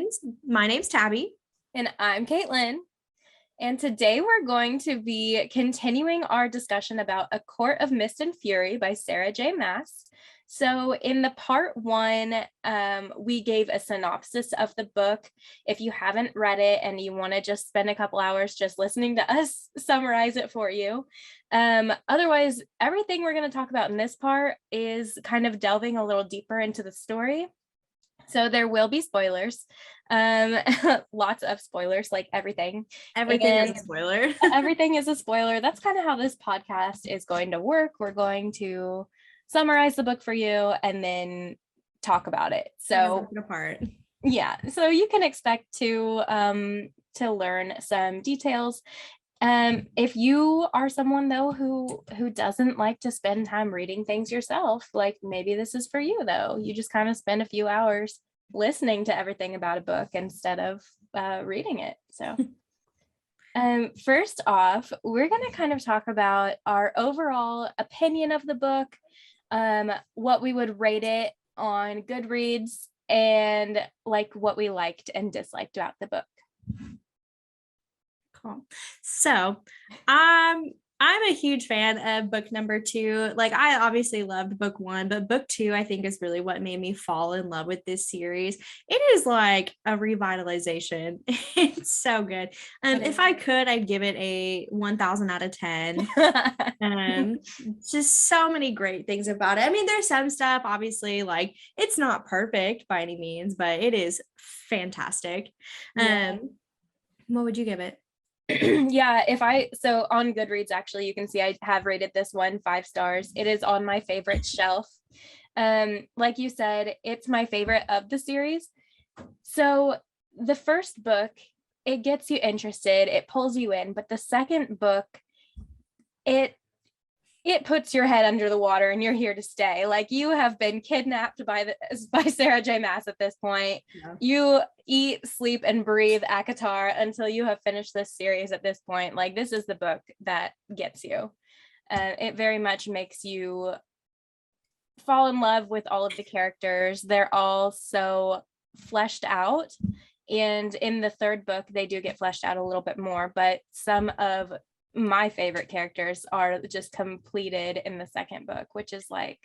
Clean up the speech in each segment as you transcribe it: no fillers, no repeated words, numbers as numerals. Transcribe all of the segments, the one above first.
friends. My name's Tabby. And I'm Caitlin. And today we're going to be continuing our discussion about A Court of Mist and Fury by Sarah J Maas. So in the part one, we gave a synopsis of the book. If you haven't read it and you want to just spend a couple hours just listening to us summarize it for you. Otherwise, everything we're going to talk about in this part is kind of delving a little deeper into the story. So there will be spoilers, lots of spoilers, like everything. Everything is a spoiler. Everything is a spoiler. That's kind of how this podcast is going to work. We're going to summarize the book for you and then talk about it. So apart. Yeah, so you can expect to learn some details. If you are someone though who doesn't like to spend time reading things yourself, like maybe this is for you though. You just kind of spend a few hours listening to everything about a book instead of reading it. So first off, we're going to kind of talk about our overall opinion of the book, what we would rate it on Goodreads, and like what we liked and disliked about the book. Cool. So I'm a huge fan of book number 2. Like, I obviously loved book 1, but book 2 I think is really what made me fall in love with this series. It is like a revitalization. It's so good. If I could, I'd give it a 1000 out of 10. Just so many great things about it. I mean, there's some stuff obviously, like, it's not perfect by any means, but it is fantastic. What would you give it? Yeah, so on Goodreads, actually, you can see I have rated this one 5 stars. It is on my favorite shelf. Like you said, it's my favorite of the series. So the first book, it gets you interested, it pulls you in, but the second book, it puts your head under the water and you're here to stay. Like, you have been kidnapped by Sarah J Maas at this point. Yeah. You eat, sleep, and breathe ACOTAR until you have finished this series at this point. Like, this is the book that gets you. It very much makes you fall in love with all of the characters. They're all so fleshed out. And in the third book, they do get fleshed out a little bit more, but some of my favorite characters are just completed in the second book, which is like,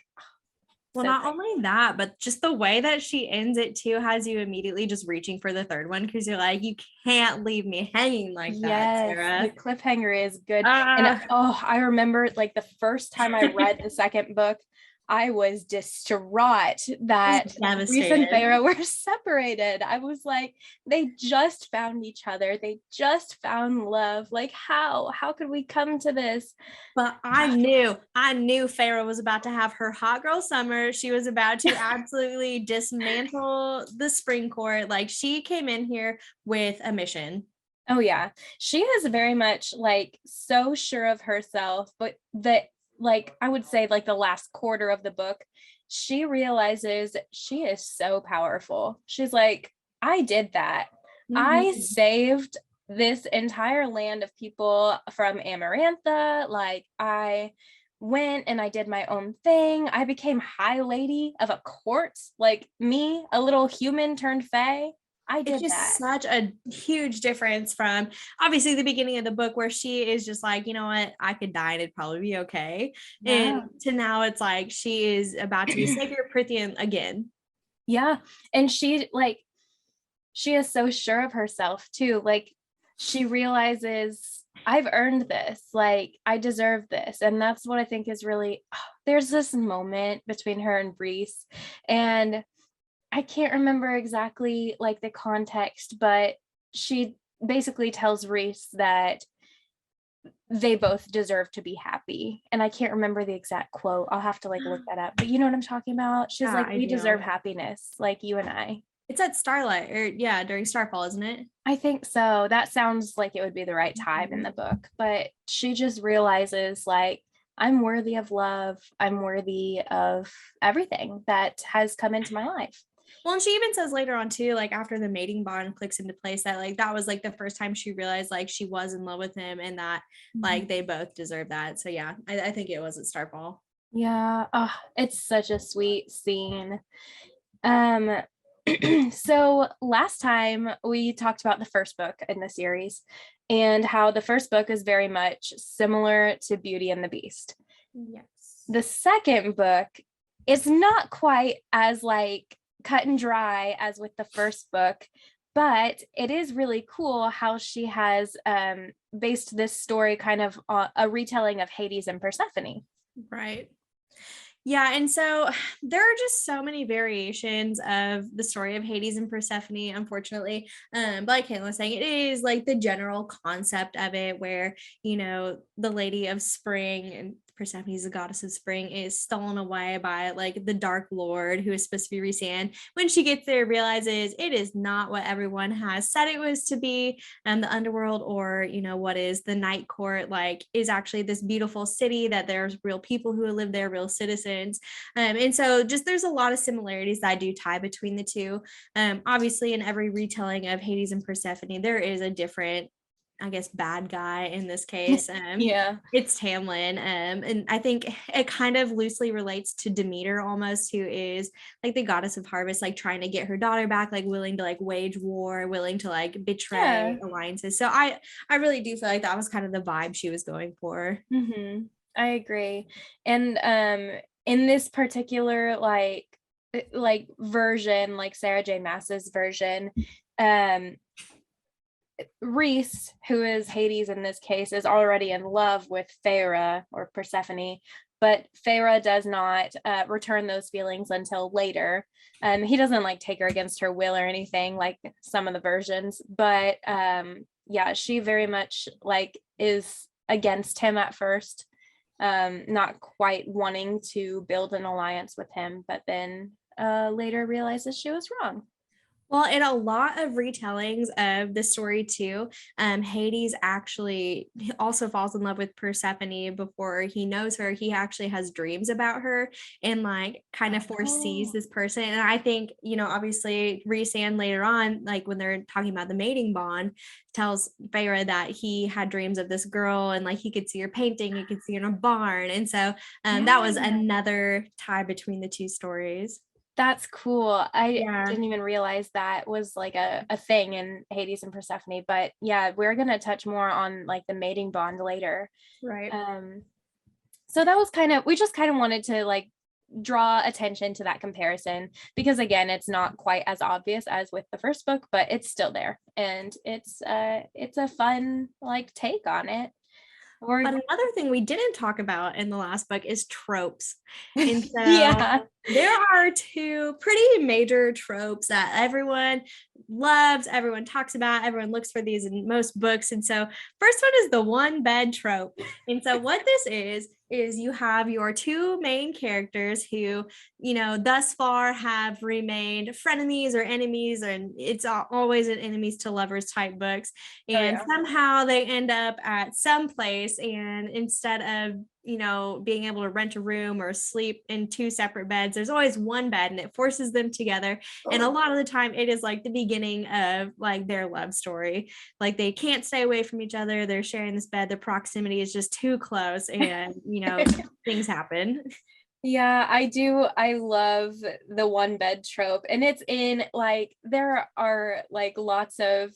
well, so not only that, but just the way that she ends it too has you immediately just reaching for the third one, because you're like, you can't leave me hanging like that, Sarah. The cliffhanger is good. And I remember, like, the first time I read the second book, I was distraught that Reese and Pharah were separated. I was like, they just found each other. They just found love. Like, how could we come to this? But I knew Pharah was about to have her hot girl summer. She was about to absolutely dismantle the spring court. Like, she came in here with a mission. Oh yeah. She is very much, like, so sure of herself, but like, I would say, like, the last quarter of the book, she realizes she is so powerful. She's like, I did that. Mm-hmm. I saved this entire land of people from Amarantha. Like, I went and I did my own thing. I became high lady of a court. Like, me, a little human turned fae. I did it's just such a huge difference from obviously the beginning of the book, where she is just like, you know what, I could die and it'd probably be okay. Yeah. And to now it's like she is about to be Savior Prithian again. Yeah. And she is so sure of herself too. Like, she realizes, I've earned this, like, I deserve this. And that's what I think is really, there's this moment between her and Reese, and I can't remember exactly, like, the context, but she basically tells Reese that they both deserve to be happy. And I can't remember the exact quote. I'll have to, like, look that up. But you know what I'm talking about? She's like, we deserve happiness, like you and I. It's at Starlight, or during Starfall, isn't it? I think so. That sounds like it would be the right time in the book. But she just realizes, like, I'm worthy of love. I'm worthy of everything that has come into my life. Well, and she even says later on too, like, after the mating bond clicks into place, that, like, that was, like, the first time she realized, like, she was in love with him, and that like they both deserve that. So yeah, I think it was at Starfall. Yeah. Oh, it's such a sweet scene. So last time we talked about the first book in the series and how the first book is very much similar to Beauty and the Beast. Yes. The second book is not quite as like cut and dry as with the first book, but it is really cool how she has based this story kind of on a retelling of Hades and Persephone. Right. Yeah, and so there are just so many variations of the story of Hades and Persephone, unfortunately. But like Caitlin was saying, it is like the general concept of it where, the Lady of Spring, and Persephone is the goddess of spring, is stolen away by like the Dark Lord, who is supposed to be Reese. When she gets there, realizes it is not what everyone has said it was to be. And the underworld, or what is the night court, like, is actually this beautiful city that there's real people who live there, real citizens. And so just there's a lot of similarities that I do tie between the two. Obviously, in every retelling of Hades and Persephone, there is a different, I guess, bad guy in this case. Yeah. It's Tamlin. And I think it kind of loosely relates to Demeter almost, who is like the goddess of harvest, like trying to get her daughter back, like willing to like wage war, willing to like betray alliances. So I really do feel like that was kind of the vibe she was going for. Mm-hmm. I agree. And in this particular like version, like Sarah J Maas's version, Reese, who is Hades in this case, is already in love with Pharah, or Persephone, but Pharah does not return those feelings until later. He doesn't like take her against her will or anything like some of the versions, but yeah, she very much like is against him at first, not quite wanting to build an alliance with him, but then later realizes she was wrong. Well, in a lot of retellings of the story too, Hades actually also falls in love with Persephone before he knows her. He actually has dreams about her and like kind of foresees this person. And I think, obviously Reese later on, like when they're talking about the mating bond, tells Pharah that he had dreams of this girl and like he could see her painting, he could see her in a barn. And so that was another tie between the two stories. That's cool. I didn't even realize that was like a thing in Hades and Persephone, but yeah, we're going to touch more on like the mating bond later. Right. So that was we just kind of wanted to like draw attention to that comparison because again, it's not quite as obvious as with the first book, but it's still there. And it's a fun like take on it. But another thing we didn't talk about in the last book is tropes. And so there are two pretty major tropes that everyone loves, everyone talks about, everyone looks for these in most books. And so first one is the one bed trope. And so what this is you have your two main characters who, thus far have remained frenemies or enemies, and it's always an enemies to lovers type books. And somehow they end up at some place, and instead of being able to rent a room or sleep in two separate beds, there's always one bed, and it forces them together. And a lot of the time it is like the beginning of like their love story. Like they can't stay away from each other, they're sharing this bed, the proximity is just too close, and things happen. Yeah, I do. I love the one bed trope, and it's in like there are like lots of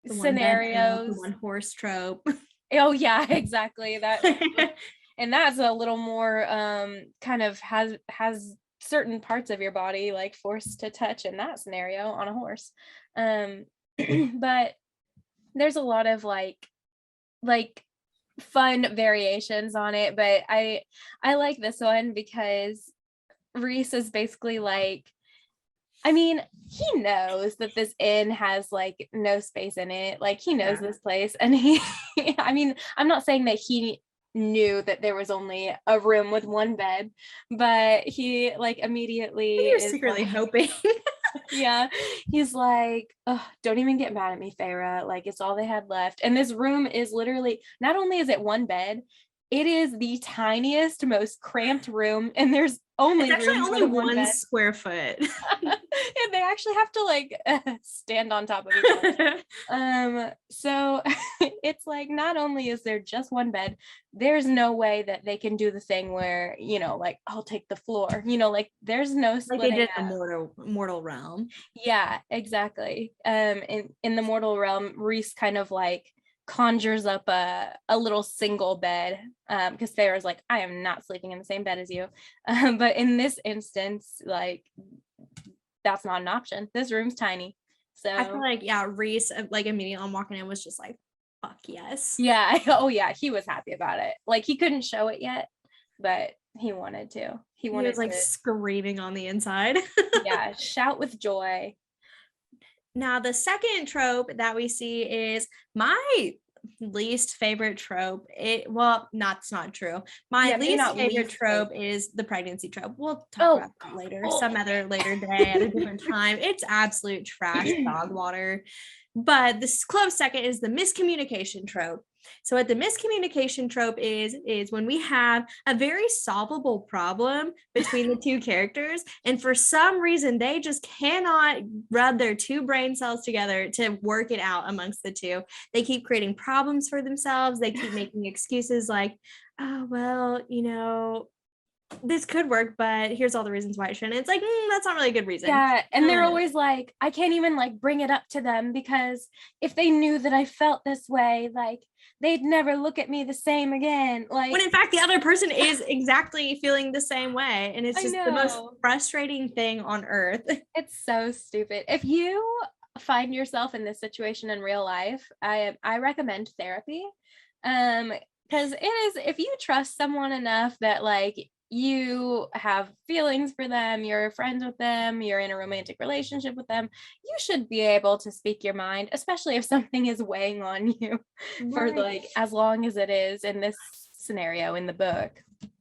scenarios. The one horse trope. Oh yeah, exactly. That and that's a little more kind of has certain parts of your body like forced to touch in that scenario on a horse. But there's a lot of like fun variations on it, but I like this one because Reese is basically like, I mean, he knows that this inn has like no space in it. Like he knows this place, and I mean, I'm not saying that he knew that there was only a room with one bed, but he like immediately you're secretly hoping. Yeah, he's like, oh, don't even get mad at me, Pharah, like it's all they had left. And this room is literally, not only is it one bed, it is the tiniest, most cramped room, and there's only one square foot. And they actually have to like stand on top of each other. So it's like, not only is there just one bed, there's no way that they can do the thing where, you know, like, I'll take the floor, you know, like there's no Like they splitting did in up. the mortal realm. Yeah, exactly. In the mortal realm, Reese kind of like conjures up a little single bed, because Farrah's like, I am not sleeping in the same bed as you. But in this instance, like, that's not an option. This room's tiny. So I feel like, yeah, Reese, like immediately on walking in was just like, fuck yes. yeah. Oh yeah, he was happy about it. Like, he couldn't show it yet, but he wanted to. He He was like to, screaming on the inside. yeah, shout with joy. Now, the second trope that we see is my least favorite trope. It's not true. My least favorite trope is the pregnancy trope. We'll talk about that later, some other later day at a different time. It's absolute trash dog water. But this close second is the miscommunication trope. So what the miscommunication trope is when we have a very solvable problem between the two characters, and for some reason they just cannot rub their two brain cells together to work it out amongst the two. They keep creating problems for themselves. They keep making excuses like, oh, well, you know, this could work, but here's all the reasons why it shouldn't. It's like, that's not really a good reason. Yeah. And they're always like, I can't even like bring it up to them, because if they knew that I felt this way, like they'd never look at me the same again. Like, when in fact the other person is exactly feeling the same way. And it's just the most frustrating thing on earth. It's so stupid. If you find yourself in this situation in real life, I recommend therapy. Because it is, if you trust someone enough that like you have feelings for them, you're friends with them, you're in a romantic relationship with them, you should be able to speak your mind, especially if something is weighing on you for like as long as it is in this scenario in the book.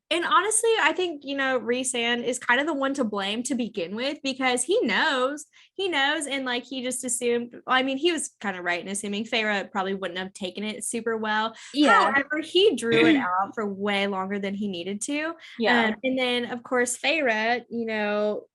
And honestly, I think, you know, Reese is kind of the one to blame to begin with, because he knows, and like he just assumed, I mean, he was kind of right in assuming Pharah probably wouldn't have taken it super well. Yeah. However, he drew it out for way longer than he needed to. Yeah. And then of course, Pharah, you know,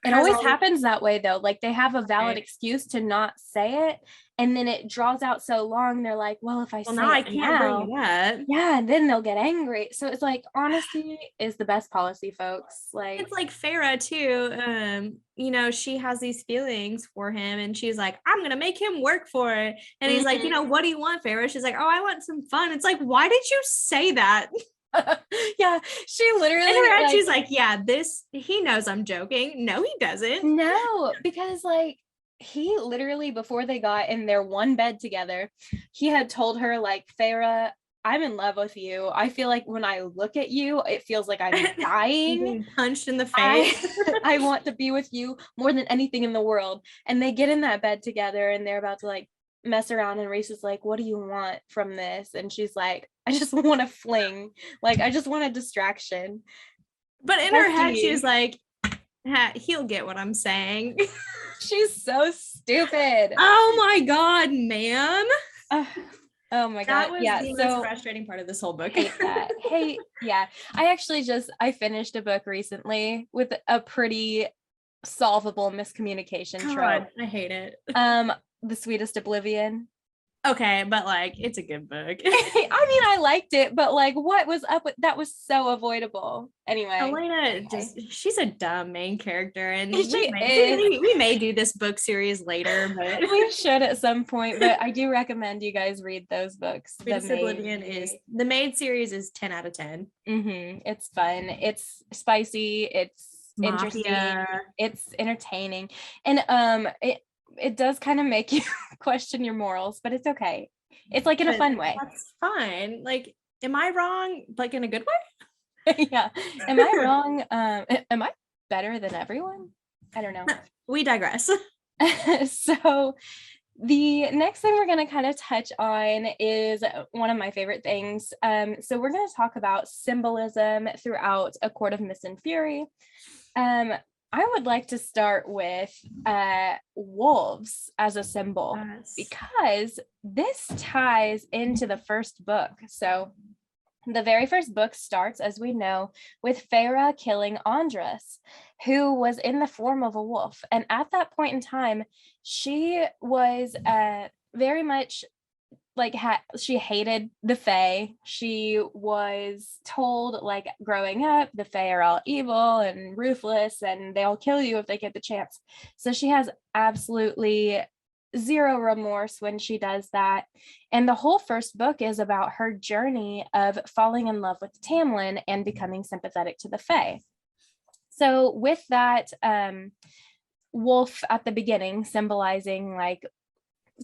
it always happens that way though. Like they have a valid excuse to not say it, and then it draws out so long. They're like, well, if I say now I can't bring it up. Yeah, and then they'll get angry. So it's like, honesty is the best policy, folks. Like, it's like Pharah too. You know, she has these feelings for him, and she's like, I'm gonna make him work for it. And he's like, you know, what do you want, Pharah? She's like, oh, I want some fun. It's like, why did you say that? Yeah, she literally in her head, she's like, yeah, he knows I'm joking. No, he doesn't. No, because like he literally, before they got in their one bed together, he had told her like, Pharah, I'm in love with you. I feel like when I look at you, it feels like I'm dying. Being punched in the face. I want to be with you more than anything in the world. And they get in that bed together and they're about to like mess around, and Reese is like, what do you want from this? And she's like, I just want to fling. Like, I just want a distraction. But in her head, she's like, he'll get what I'm saying. She's so stupid. Oh my God, man. Oh my God. That was the most frustrating part of this whole book. Hey, yeah. I finished a book recently with a pretty solvable miscommunication trope. I hate it. The Sweetest Oblivion. Okay, but like, it's a good book. I mean, I liked it, but like, what was up with that? Was so avoidable. Anyway, Elena, she's a dumb main character, and we may do this book series later, but we should at some point. But I do recommend you guys read those books. Sweetest Oblivion the maid series is 10 out of 10. It's fun. It's spicy. It's interesting. It's entertaining, and it does kind of make you question your morals, but it's okay. It's like in a fun way. That's fine. Like, am I wrong? Like in a good way? Yeah. Am I wrong? Am I better than everyone? I don't know. We digress. So the next thing we're going to kind of touch on is one of my favorite things. So we're going to talk about symbolism throughout A Court of Mist and Fury. I would like to start with wolves as a symbol, because this ties into the first book. So The very first book starts, as we know, with Pharah killing Andras, who was in the form of a wolf. And at that point in time, she was very much like she hated the Fae. She was told, like, growing up, the Fae are all evil and ruthless and they'll kill you if they get the chance. So she has absolutely zero remorse when she does that. And the whole first book is about her journey of falling in love with Tamlin and becoming sympathetic to the Fae. So with that wolf at the beginning symbolizing like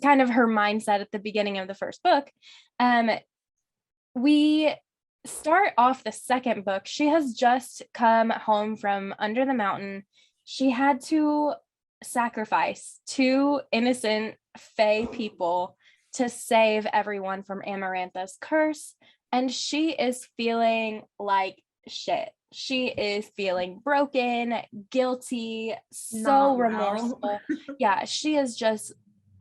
kind of her mindset at the beginning of the first book, we start off the second book. She has just come home from under the mountain. She had to sacrifice 2 innocent Fae people to save everyone from Amarantha's curse, and she is feeling like shit. She is feeling broken, guilty, so remorseful. Yeah, she is just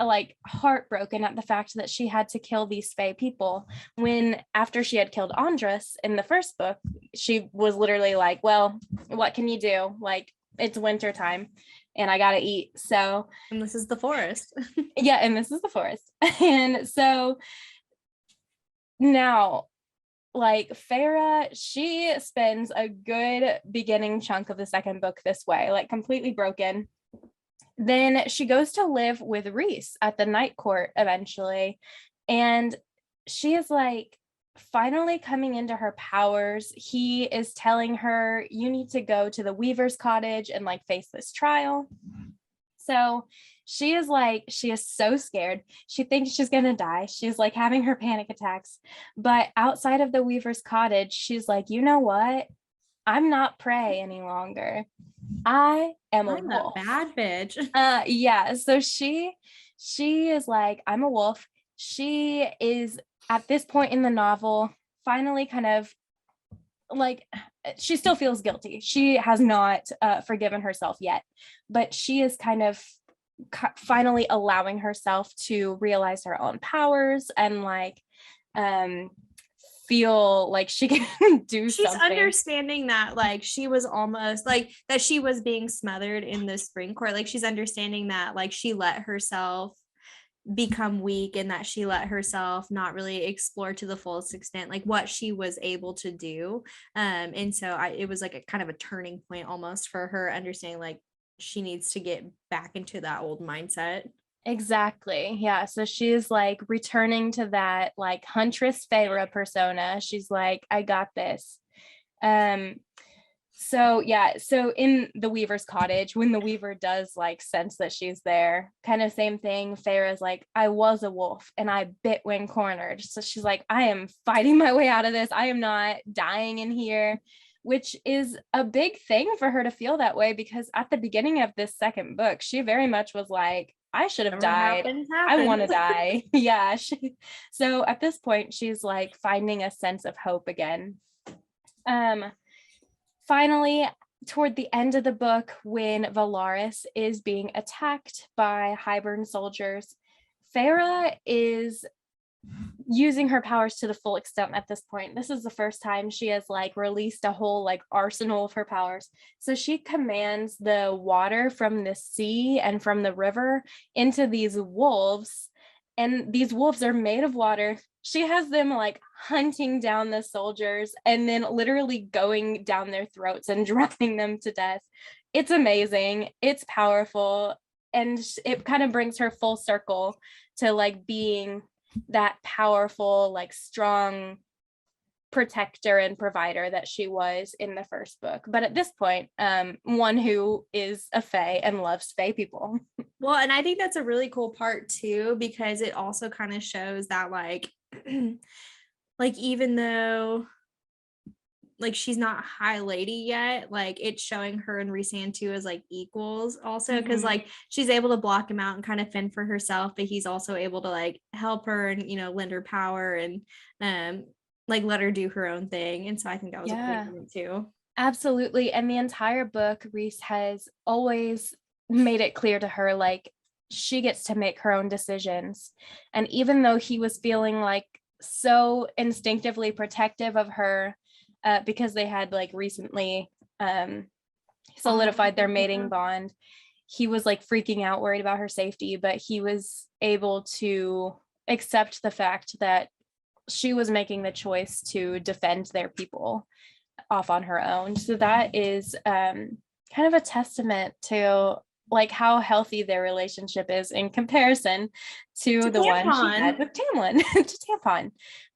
like heartbroken at the fact that she had to kill these Fae people, when after she had killed Andras in the first book, she was literally like, well, what can you do? Like, it's winter time and I gotta eat. So, and this is the forest. Yeah, and this is the forest. And so now, like, Pharah, she spends a good beginning chunk of the second book this way, like completely broken. Then she goes to live with Reese at the night court eventually. And she is like finally coming into her powers. He is telling her, you need to go to the Weaver's cottage and like face this trial. So she is so scared. She thinks she's going to die. She's like having her panic attacks. But outside of the Weaver's cottage, she's like, you know what? I'm not prey any longer. I am a wolf. A bad bitch. Yeah. So she is like, I'm a wolf. She is at this point in the novel finally kind of like, she still feels guilty. She has not forgiven herself yet, but she is kind of finally allowing herself to realize her own powers and like feel like she can do she's something. Understanding that like she was almost like that she was being smothered in the spring court. Like she's understanding that like she let herself become weak and that she let herself not really explore to the fullest extent like what she was able to do. And so it was like a kind of a turning point almost for her, understanding like she needs to get back into that old mindset. Exactly. Yeah. So she's like returning to that like Huntress Pharah persona. She's like, I got this. So yeah, so in the Weaver's cottage, when the Weaver does like sense that she's there, kind of same thing. Pharah's like, I was a wolf and I bit when cornered. So she's like, I am fighting my way out of this. I am not dying in here, which is a big thing for her to feel that way, because at the beginning of this second book, she very much was like, I should have died. I want to die. Yeah. So at this point, she's like finding a sense of hope again. Finally, toward the end of the book, when Valaris is being attacked by Hybern soldiers, Pharah is using her powers to the full extent at this point. This is the first time she has like released a whole like arsenal of her powers. So she commands the water from the sea and from the river into these wolves, and these wolves are made of water. She has them like hunting down the soldiers and then literally going down their throats and drowning them to death. It's amazing. It's powerful. And it kind of brings her full circle to like being that powerful, like strong protector and provider that she was in the first book. But at this point, one who is a Fae and loves Fae people. Well, and I think that's a really cool part too, because it also kind of shows that like like even though like she's not high lady yet, like it's showing her and Reese and too as like equals also, because like she's able to block him out and kind of fend for herself, but he's also able to like help her and, you know, lend her power and like let her do her own thing. And so I think that was a cool moment too. Absolutely. And the entire book, Reese has always made it clear to her like she gets to make her own decisions. And even though he was feeling like so instinctively protective of her because they had like recently solidified their mating bond. He was like freaking out, worried about her safety, but he was able to accept the fact that she was making the choice to defend their people off on her own. So that is kind of a testament to like how healthy their relationship is in comparison to the one she had with Tamlin. To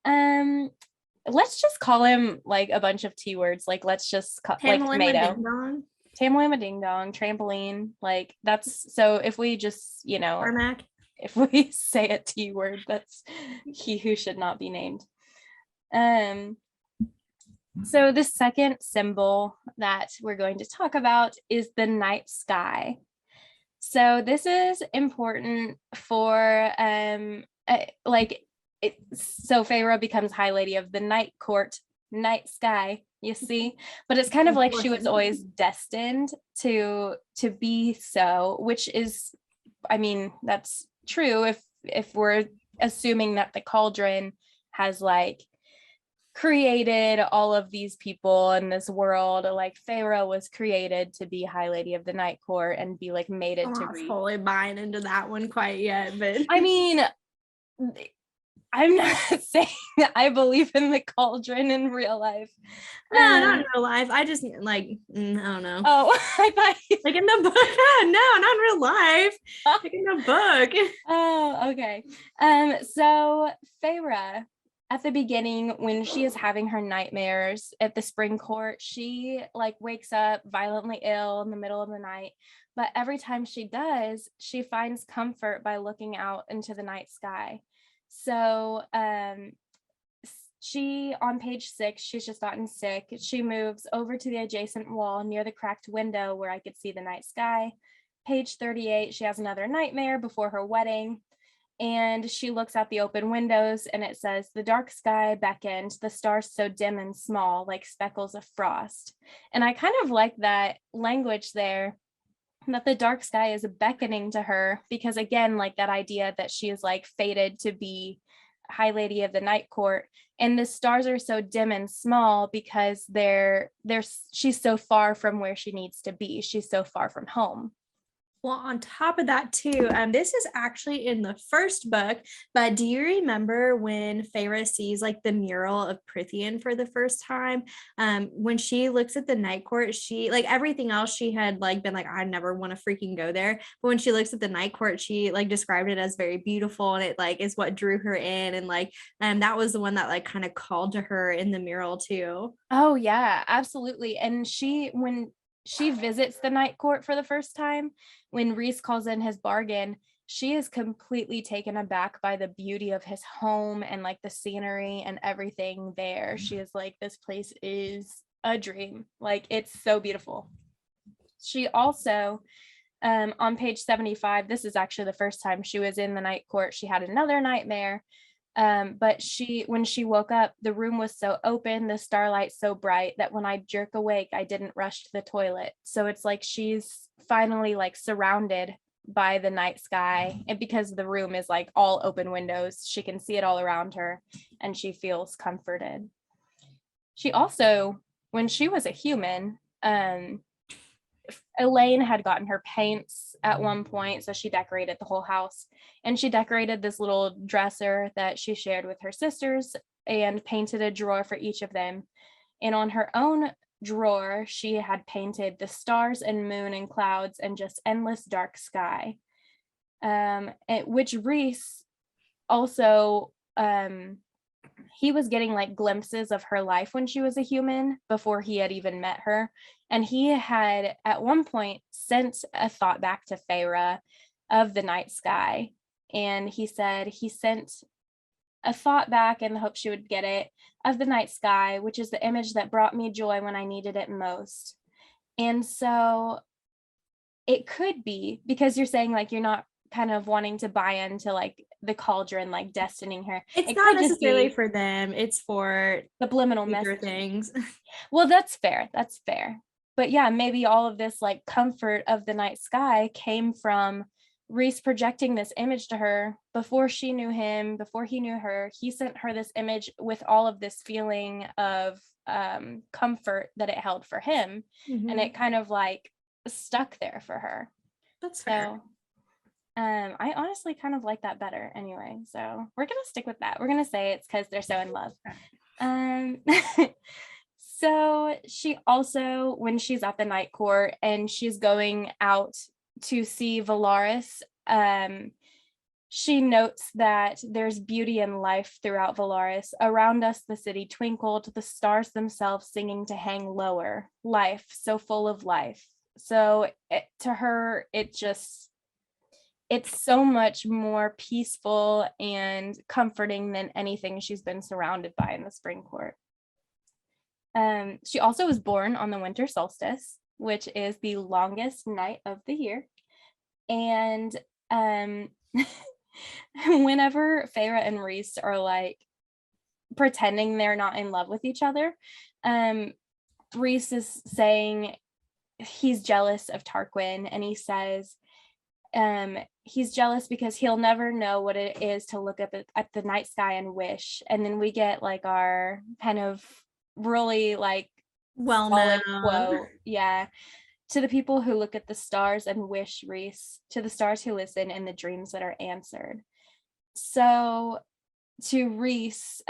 Tampon. Let's just call him like a bunch of T words. Like let's just call like tomato. Tamlin ding dong, trampoline. Like that's, so if we just, you know, Carmack. If we say a T word, that's he who should not be named. So the second symbol that we're going to talk about is the night sky. So this is important for so Feyre becomes High Lady of the Night Court, night sky, you see, but it's kind of like she was always destined to be so, which is, I mean, that's true if we're assuming that the cauldron has like created all of these people in this world. Like Feyre was created to be High Lady of the Night Court and be like mated to Reese. I'm not fully buying into that one quite yet, but I mean, I'm not saying that I believe in the cauldron in real life. No, not in real life. I just like, I don't know. Oh, I thought like in the book. No, not in real life. Like in the book. Oh, okay. So Feyre, at the beginning, when she is having her nightmares at the spring court, she like wakes up violently ill in the middle of the night. But every time she does, she finds comfort by looking out into the night sky. So she, on page 6, she's just gotten sick. She moves over to the adjacent wall near the cracked window where I could see the night sky. Page 38, she has another nightmare before her wedding. And she looks out the open windows and it says, the dark sky beckoned, the stars so dim and small, like speckles of frost. And I kind of like that language there, that the dark sky is beckoning to her, because again, like that idea that she is like fated to be High Lady of the Night Court, and the stars are so dim and small because she's so far from where she needs to be. She's so far from home. Well, on top of that too, this is actually in the first book, but do you remember when Feyre sees like the mural of Prithian for the first time? When she looks at the night court, she like everything else she had like been like, I never want to freaking go there. But when she looks at the night court, she like described it as very beautiful, and it like is what drew her in. And like, that was the one that like kind of called to her in the mural too. Oh yeah, absolutely. And when she visits the night court for the first time, when Reese calls in his bargain, she is completely taken aback by the beauty of his home and like the scenery and everything there. She is like, this place is a dream. Like, it's so beautiful. She also, on page 75, this is actually the first time she was in the night court, she had another nightmare. But when she woke up, the room was so open, the starlight so bright, that when I jerk awake, I didn't rush to the toilet. So it's like she's finally like surrounded by the night sky, and because the room is like all open windows, she can see it all around her, and she feels comforted. She also, when she was a human, Elaine had gotten her paints at one point, so she decorated the whole house, and she decorated this little dresser that she shared with her sisters and painted a drawer for each of them. And on her own drawer, she had painted the stars and moon and clouds and just endless dark sky, which Reese also, he was getting like glimpses of her life when she was a human before he had even met her. And he had at one point sent a thought back to Feyre of the night sky. And he said he sent a thought back in the hope she would get it, of the night sky, which is the image that brought me joy when I needed it most. And so it could be, because you're saying like you're not kind of wanting to buy into like the cauldron like destining her. It's not necessarily for them, it's for subliminal message things. Well, that's fair, but yeah, maybe all of this like comfort of the night sky came from Reese projecting this image to her before she knew him, before he knew her. He sent her this image with all of this feeling of comfort that it held for him. And it kind of like stuck there for her. That's fair. So I honestly kind of like that better anyway. So we're gonna stick with that. We're gonna say it's because they're so in love. So she also, when she's at the night court and she's going out to see Valaris, she notes that there's beauty and life throughout Valaris. Around us, the city twinkled, the stars themselves singing to hang lower. Life, so full of life. So to her, it's so much more peaceful and comforting than anything she's been surrounded by in the spring court. She also was born on the winter solstice, which is the longest night of the year. And whenever Pharah and Reese are like pretending they're not in love with each other, Reese is saying he's jealous of Tarquin, and he says he's jealous because he'll never know what it is to look up at the night sky and wish. And then we get like our kind of really like well-known quote, to the people who look at the stars and wish, Reese, to the stars who listen and the dreams that are answered. So to Reese,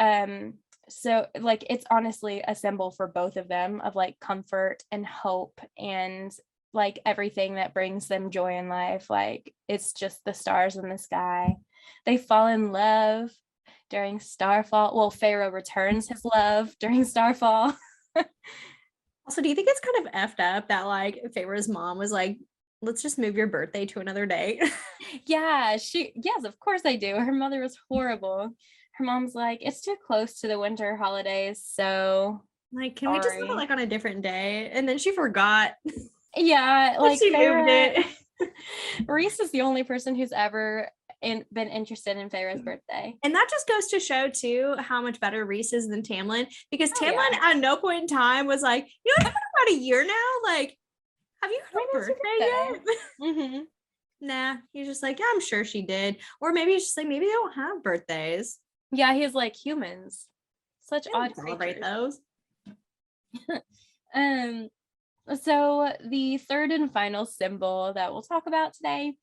so like it's honestly a symbol for both of them of like comfort and hope and like everything that brings them joy in life. Like it's just the stars in the sky. They fall in love during starfall. Well, Pharah returns his love during starfall. Also, do you think it's kind of effed up that like Pharah's mom was like, let's just move your birthday to another day? Yes, of course I do. Her mother was horrible. Her mom's like, it's too close to the winter holidays, so like, can we just have it like on a different day? And then she forgot. Yeah, like she moved it. Reese is the only person who's ever been interested in Pharah's birthday. And that just goes to show too how much better Reese is than Tamlin, because Tamlin at no point in time was like, you know, it's been about a year now. Like, have you had a birthday yet? Mm-hmm. Nah, he's just like, yeah, I'm sure she did. Or maybe he's just like, maybe they don't have birthdays. Yeah, he's like humans. Such odd celebrate those. So the third and final symbol that we'll talk about today,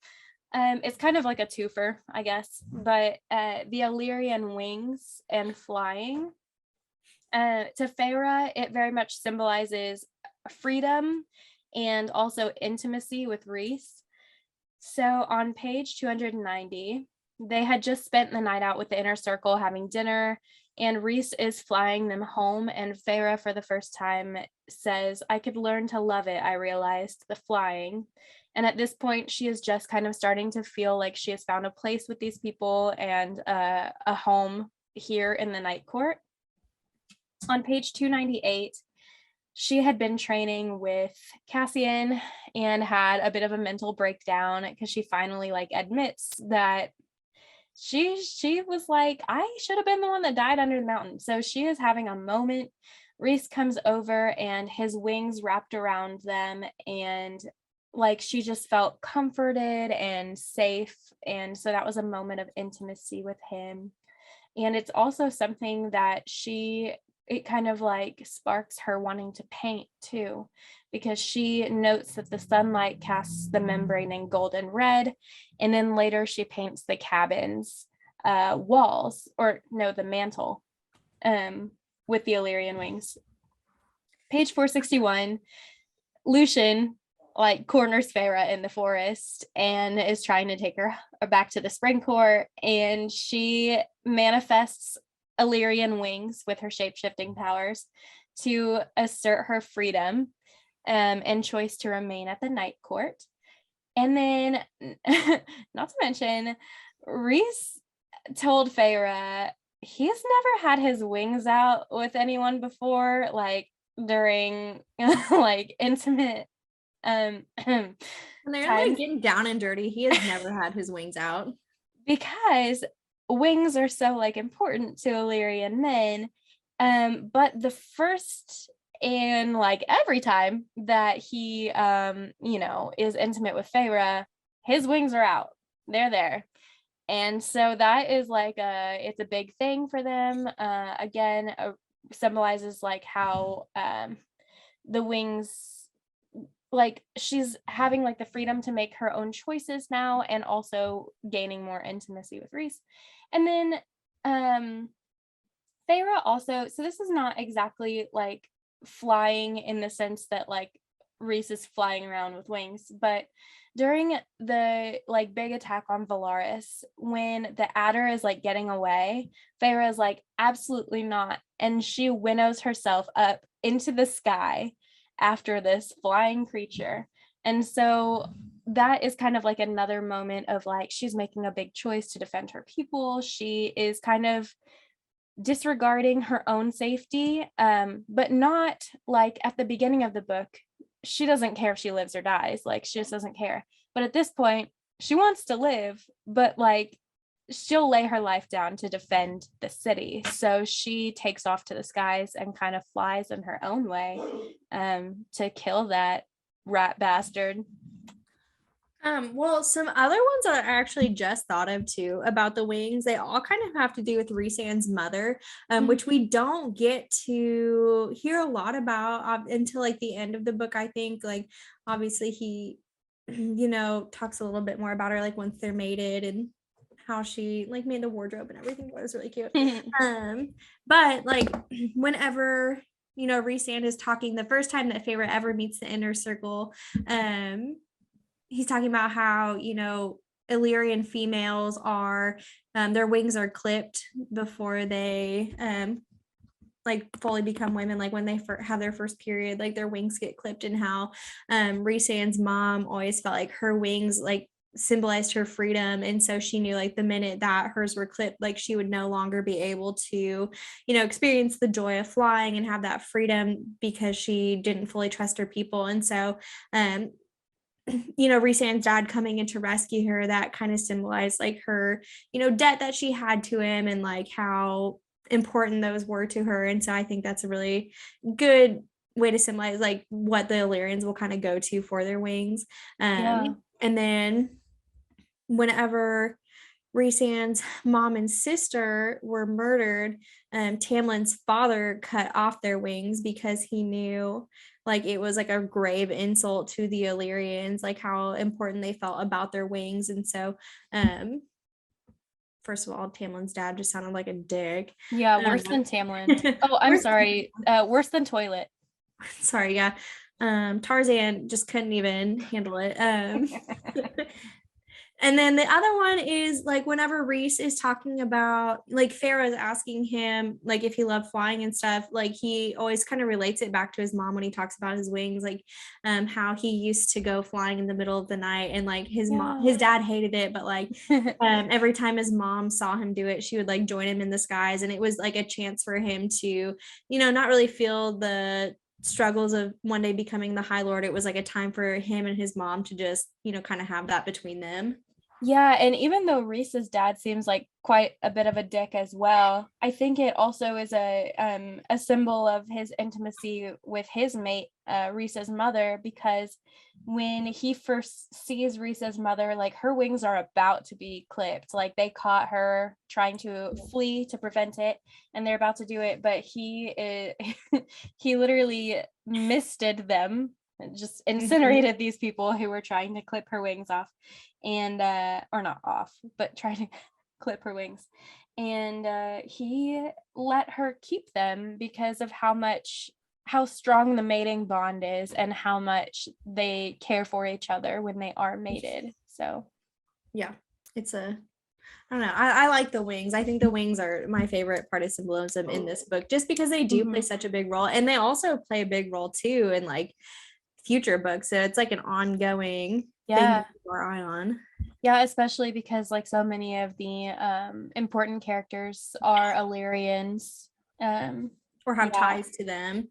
it's kind of like a twofer, I guess, but the Illyrian wings and flying. To Pharah, it very much symbolizes freedom and also intimacy with Reese. So on page 290, they had just spent the night out with the inner circle having dinner, and Reese is flying them home, and Pharah for the first time says, I could learn to love it, I realized, the flying. And at this point, she is just kind of starting to feel like she has found a place with these people and a home here in the night court. On page 298, she had been training with Cassian and had a bit of a mental breakdown because she finally like admits that she was like, I should have been the one that died under the mountain. So she is having a moment. Reese comes over and his wings wrapped around them, and like she just felt comforted and safe. And so that was a moment of intimacy with him. And it's also something that it kind of like sparks her wanting to paint too, because she notes that the sunlight casts the membrane in golden red, and then later she paints the cabin's walls, or no, the mantle, with the Illyrian wings. Page 461, Lucian like corners Pharah in the forest and is trying to take her back to the spring court, and she manifests Illyrian wings with her shape-shifting powers to assert her freedom and choice to remain at the night court. And then, not to mention, Reese told Pharah he's never had his wings out with anyone before, like during like intimate when they're like getting down and dirty, he has never had his wings out, because wings are so like important to Illyrian men. But the first and like every time that he is intimate with Pharah, his wings are out. they're there. And so that is like it's a big thing for them. Again, symbolizes like how the wings, like she's having like the freedom to make her own choices now, and also gaining more intimacy with Reese. And then Pharah also, so this is not exactly like flying in the sense that like Reese is flying around with wings, but during the like big attack on Valaris, when the adder is like getting away, Pharah is like, absolutely not. And she winnows herself up into the sky after this flying creature. And so that is kind of like another moment of like, she's making a big choice to defend her people. She is kind of disregarding her own safety, but not like at the beginning of the book. She doesn't care if she lives or dies. Like, she just doesn't care. But at this point, she wants to live, but like, she'll lay her life down to defend the city. So she takes off to the skies and kind of flies in her own way to kill that rat bastard. Well, some other ones that I actually just thought of too about the wings, they all kind of have to do with Rhysand's mother, which we don't get to hear a lot about until like the end of the book. I think, like, obviously he, talks a little bit more about her, like once they're mated, and how she like made the wardrobe and everything. It was really cute. But like whenever Rhysand is talking, the first time that Feyre ever meets the inner circle, he's talking about how, Illyrian females are, their wings are clipped before they like fully become women. Like when they have their first period, like their wings get clipped, and how Rhysand's mom always felt like her wings like symbolized her freedom, and so she knew like the minute that hers were clipped, like she would no longer be able to experience the joy of flying and have that freedom, because she didn't fully trust her people. And so Rhysand's dad coming in to rescue her, that kind of symbolized like her, debt that she had to him, and like how important those were to her. And so I think that's a really good way to symbolize like what the Illyrians will kind of go to for their wings. And then whenever Rhysand's mom and sister were murdered, Tamlin's father cut off their wings because he knew like it was like a grave insult to the Illyrians, like how important they felt about their wings. And so first of all, Tamlin's dad just sounded like a dick. Yeah, worse than Tamlin. Oh, I'm sorry. Worse than Toilet. Sorry, yeah. Tarzan just couldn't even handle it. And then the other one is like whenever Reese is talking about, like Farah is asking him like if he loved flying and stuff, like he always kind of relates it back to his mom when he talks about his wings, like how he used to go flying in the middle of the night, and like his dad hated it, but like every time his mom saw him do it, she would like join him in the skies, and it was like a chance for him to not really feel the struggles of one day becoming the High Lord. It was like a time for him and his mom to just kind of have that between them. Yeah, and even though Reese's dad seems like quite a bit of a dick as well, I think it also is a symbol of his intimacy with his mate, Reese's mother, because when he first sees Reese's mother, like her wings are about to be clipped, like they caught her trying to flee to prevent it, and they're about to do it, but he literally misted them, just incinerated these people who were trying to clip her wings off, and or not off, but trying to clip her wings, and he let her keep them because of how strong the mating bond is, and how much they care for each other when they are mated. So yeah, it's I don't know. I like the wings. I think the wings are my favorite part of symbolism in this book, just because they do play such a big role, and they also play a big role too in like future books. So it's like an ongoing thing to keep our eye on. Yeah, especially because like so many of the important characters are Illyrians, or have ties to them.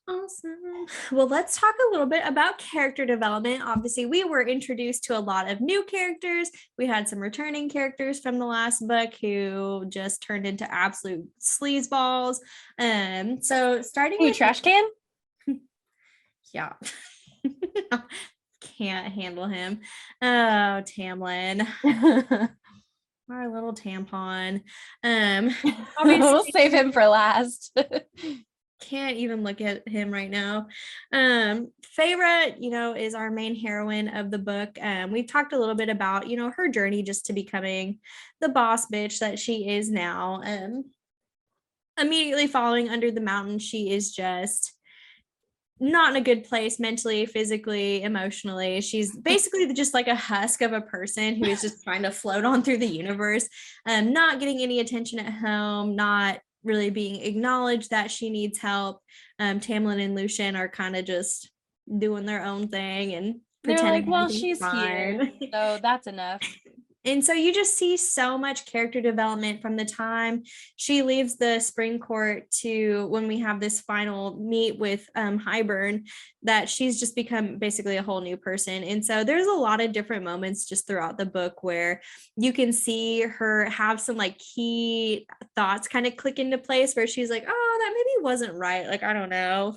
Awesome. Well, let's talk a little bit about character development. Obviously, we were introduced to a lot of new characters. We had some returning characters from the last book who just turned into absolute sleazeballs. So starting with trash can. Yeah. can't handle him. Oh, Tamlin, our little tampon. We'll Obviously save him for last. can't even look at him right now. Feyre, is our main heroine of the book. We've talked a little bit about, her journey just to becoming the boss bitch that she is now. Immediately following Under the Mountain, she is just not in a good place mentally, physically, emotionally. She's basically just like a husk of a person who is just trying to float on through the universe, not getting any attention at home, not really being acknowledged that she needs help. Tamlin and Lucien are kind of just doing their own thing and They're pretending like, well, everything's she's fine. here, so that's enough. And so you just see so much character development from the time she leaves the spring court to when we have this final meet with Hybern, that she's just become basically a whole new person. And so there's a lot of different moments just throughout the book where you can see her have some like key thoughts kind of click into place where she's like, oh, that maybe wasn't right. Like, I don't know,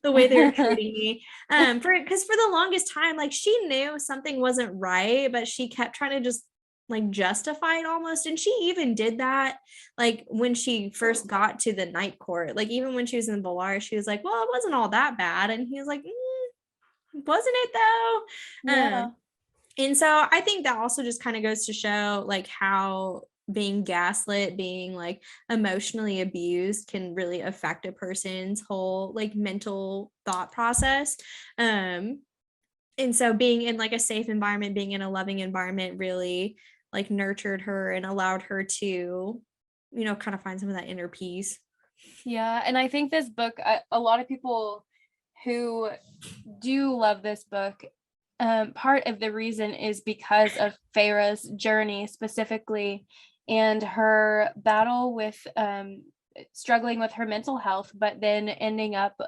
the way they're treating me. Because for the longest time, like she knew something wasn't right, but she kept trying to just like justify it almost. And she even did that like when she first got to the night court, like even when she was in Valar, she was like, well, it wasn't all that bad. And he was like, wasn't it though? Yeah. And so I think that also just kind of goes to show like how being gaslit, being like emotionally abused can really affect a person's whole like mental thought process. And so being in like a safe environment, being in a loving environment really like nurtured her and allowed her to, kind of find some of that inner peace. Yeah, and I think this book, a lot of people who do love this book, part of the reason is because of Feyre's journey specifically and her battle with struggling with her mental health, but then ending up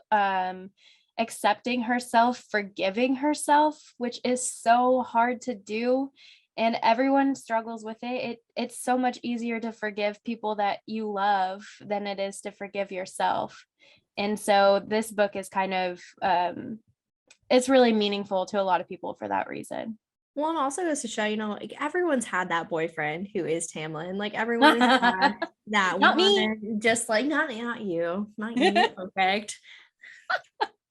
accepting herself, forgiving herself, which is so hard to do. And everyone struggles with it. It's so much easier to forgive people that you love than it is to forgive yourself. And so this book is kind of, it's really meaningful to a lot of people for that reason. Well, it also goes to show, like everyone's had that boyfriend who is Tamlin. Like everyone's had that Not one, me. just like not you, perfect.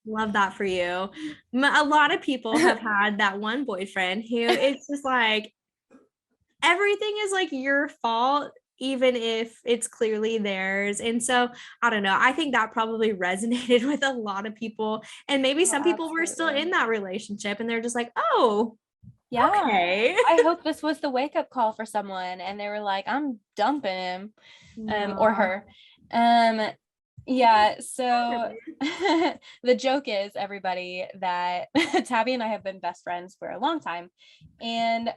Love that for you. A lot of people have had that one boyfriend who it's just like everything is like your fault, even if it's clearly theirs. And so I don't know. I think that probably resonated with a lot of people. And maybe some people were still in that relationship and they're just like, oh, yeah. Okay. I hope this was the wake-up call for someone and they were like, I'm dumping him, or her. Yeah, so the joke is, everybody, that Tabby and I have been best friends for a long time. And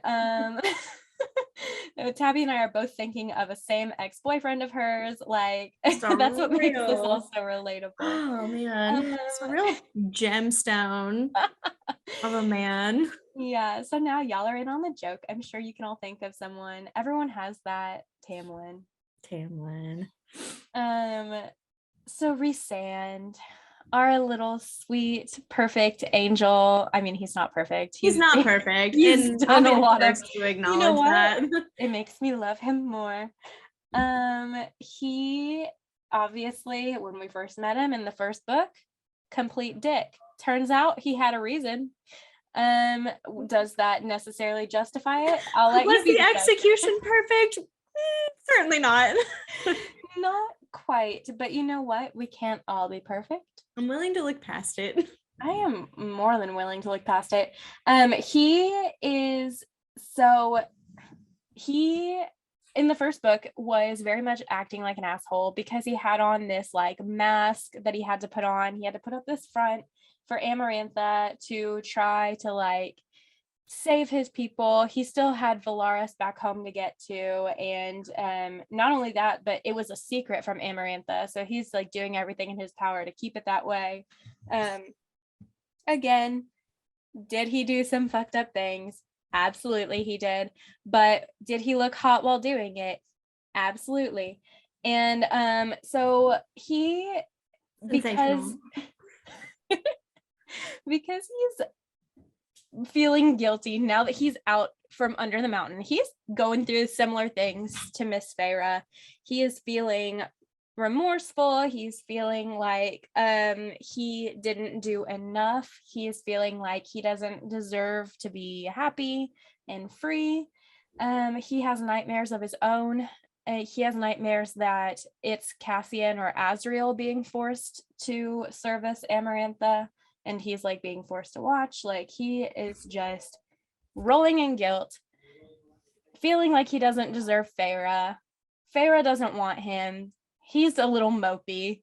Tabby and I are both thinking of a same ex-boyfriend of hers. Like, that's what makes this also relatable. Oh man, it's a real gemstone of a man. Yeah, so now y'all are in on the joke. I'm sure you can all think of someone. Everyone has that. Tamlin. So Rhysand, our little sweet, perfect angel. I mean, he's not perfect. He's not perfect. He's done a lot of to acknowledge that. It makes me love him more. He obviously, when we first met him in the first book, complete dick. Turns out he had a reason. Does that necessarily justify it? I'll let Was you be the execution perfect? Certainly not. Not quite, but you know what? We can't all be perfect. I'm willing to look past it. I am more than willing to look past it. He in the first book was very much acting like an asshole because he had on this like mask that he had to put on. He had to put up this front for Amarantha to try to like save his people. He still had Valaris back home to get to, and not only that, but it was a secret from Amarantha, so he's like doing everything in his power to keep it that way. Again, did he do some fucked up things? Absolutely he did. But did he look hot while doing it? Absolutely. And so he, because he's feeling guilty now that he's out from under the mountain. He's going through similar things to Miss Pharah. He is feeling remorseful. He's feeling like he didn't do enough. He is feeling like he doesn't deserve to be happy and free. He has nightmares of his own. He has nightmares that it's Cassian or Azriel being forced to service Amarantha, and he's like being forced to watch. Like, he is just rolling in guilt, feeling like he doesn't deserve Pharah. Pharah doesn't want him. He's a little mopey.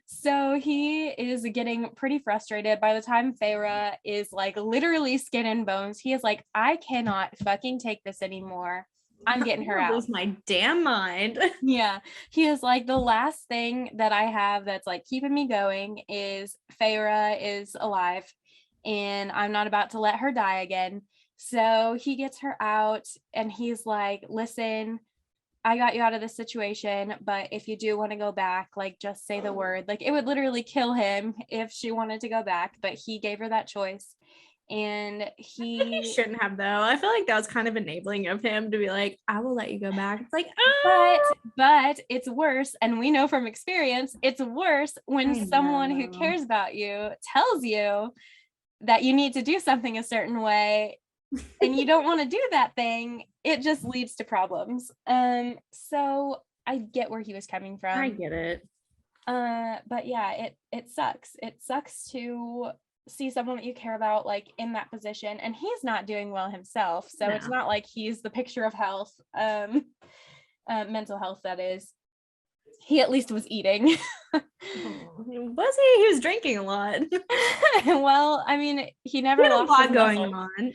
So he is getting pretty frustrated. By the time Pharah is like literally skin and bones, he is like, I cannot fucking take this anymore. I'm getting her out. Lose my damn mind. Yeah. He is like, the last thing that I have that's like keeping me going is Pharah is alive and I'm not about to let her die again. So he gets her out and he's like, listen, I got you out of this situation, but if you do want to go back, like, just say the word. Like, it would literally kill him if she wanted to go back, but he gave her that choice. And he shouldn't have, though. I feel like that was kind of enabling of him to be like, I will let you go back. It's like, but it's worse, and we know from experience, it's worse when someone who cares about you tells you that you need to do something a certain way and you don't want to do that thing. It just leads to problems. So I get where he was coming from. I get it. But yeah, it sucks. It sucks to see someone that you care about like in that position, and he's not doing well himself. So it's not like he's the picture of health, mental health, that is. He at least was eating. Was he? He was drinking a lot. Well, I mean, he never had lost a lot his going muscle.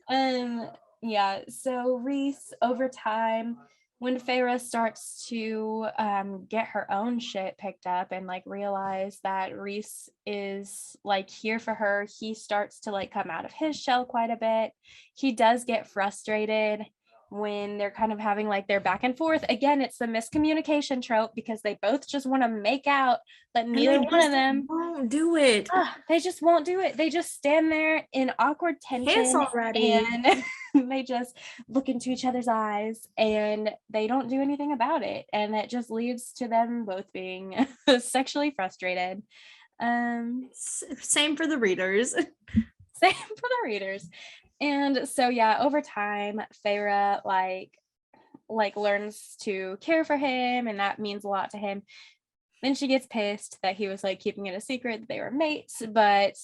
on. Yeah. So Reese, over time, when Pharah starts to get her own shit picked up and like realize that Reese is like here for her, he starts to like come out of his shell quite a bit. He does get frustrated when they're kind of having like their back and forth. Again, it's the miscommunication trope because they both just want to make out, but neither one of them won't do it. They just won't do it. They just stand there in awkward tension already. And they just look into each other's eyes and they don't do anything about it. And it just leads to them both being sexually frustrated. Same for the readers. Same for the readers. And so yeah, over time, Pharah like learns to care for him, and that means a lot to him. Then she gets pissed that he was like keeping it a secret that they were mates, but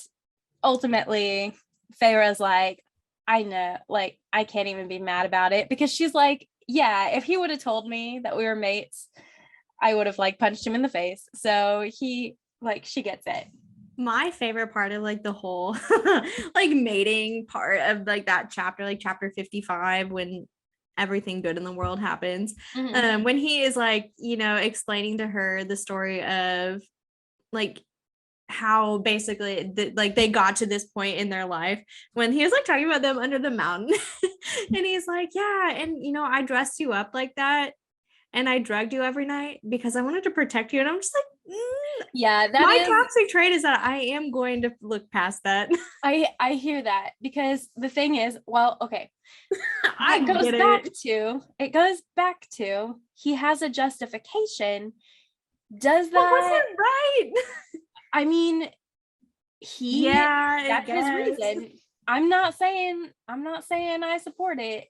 ultimately Pharah's like, I know, like, I can't even be mad about it, because she's like, yeah, if he would have told me that we were mates, I would have like punched him in the face. So he like, she gets it. My favorite part of like the whole like mating part of like that chapter, like chapter 55, when everything good in the world happens, when he is like, you know, explaining to her the story of like how basically like they got to this point in their life, when he was like talking about them under the mountain and he's like, yeah, and you know, I dressed you up like that and I drugged you every night because I wanted to protect you. And I'm just like, yeah, that my toxic trait is that I am going to look past that. I hear that, because the thing is, well, okay, it goes back to he has a justification. Does that wasn't right? I mean, that's his reason. I'm not saying I support it.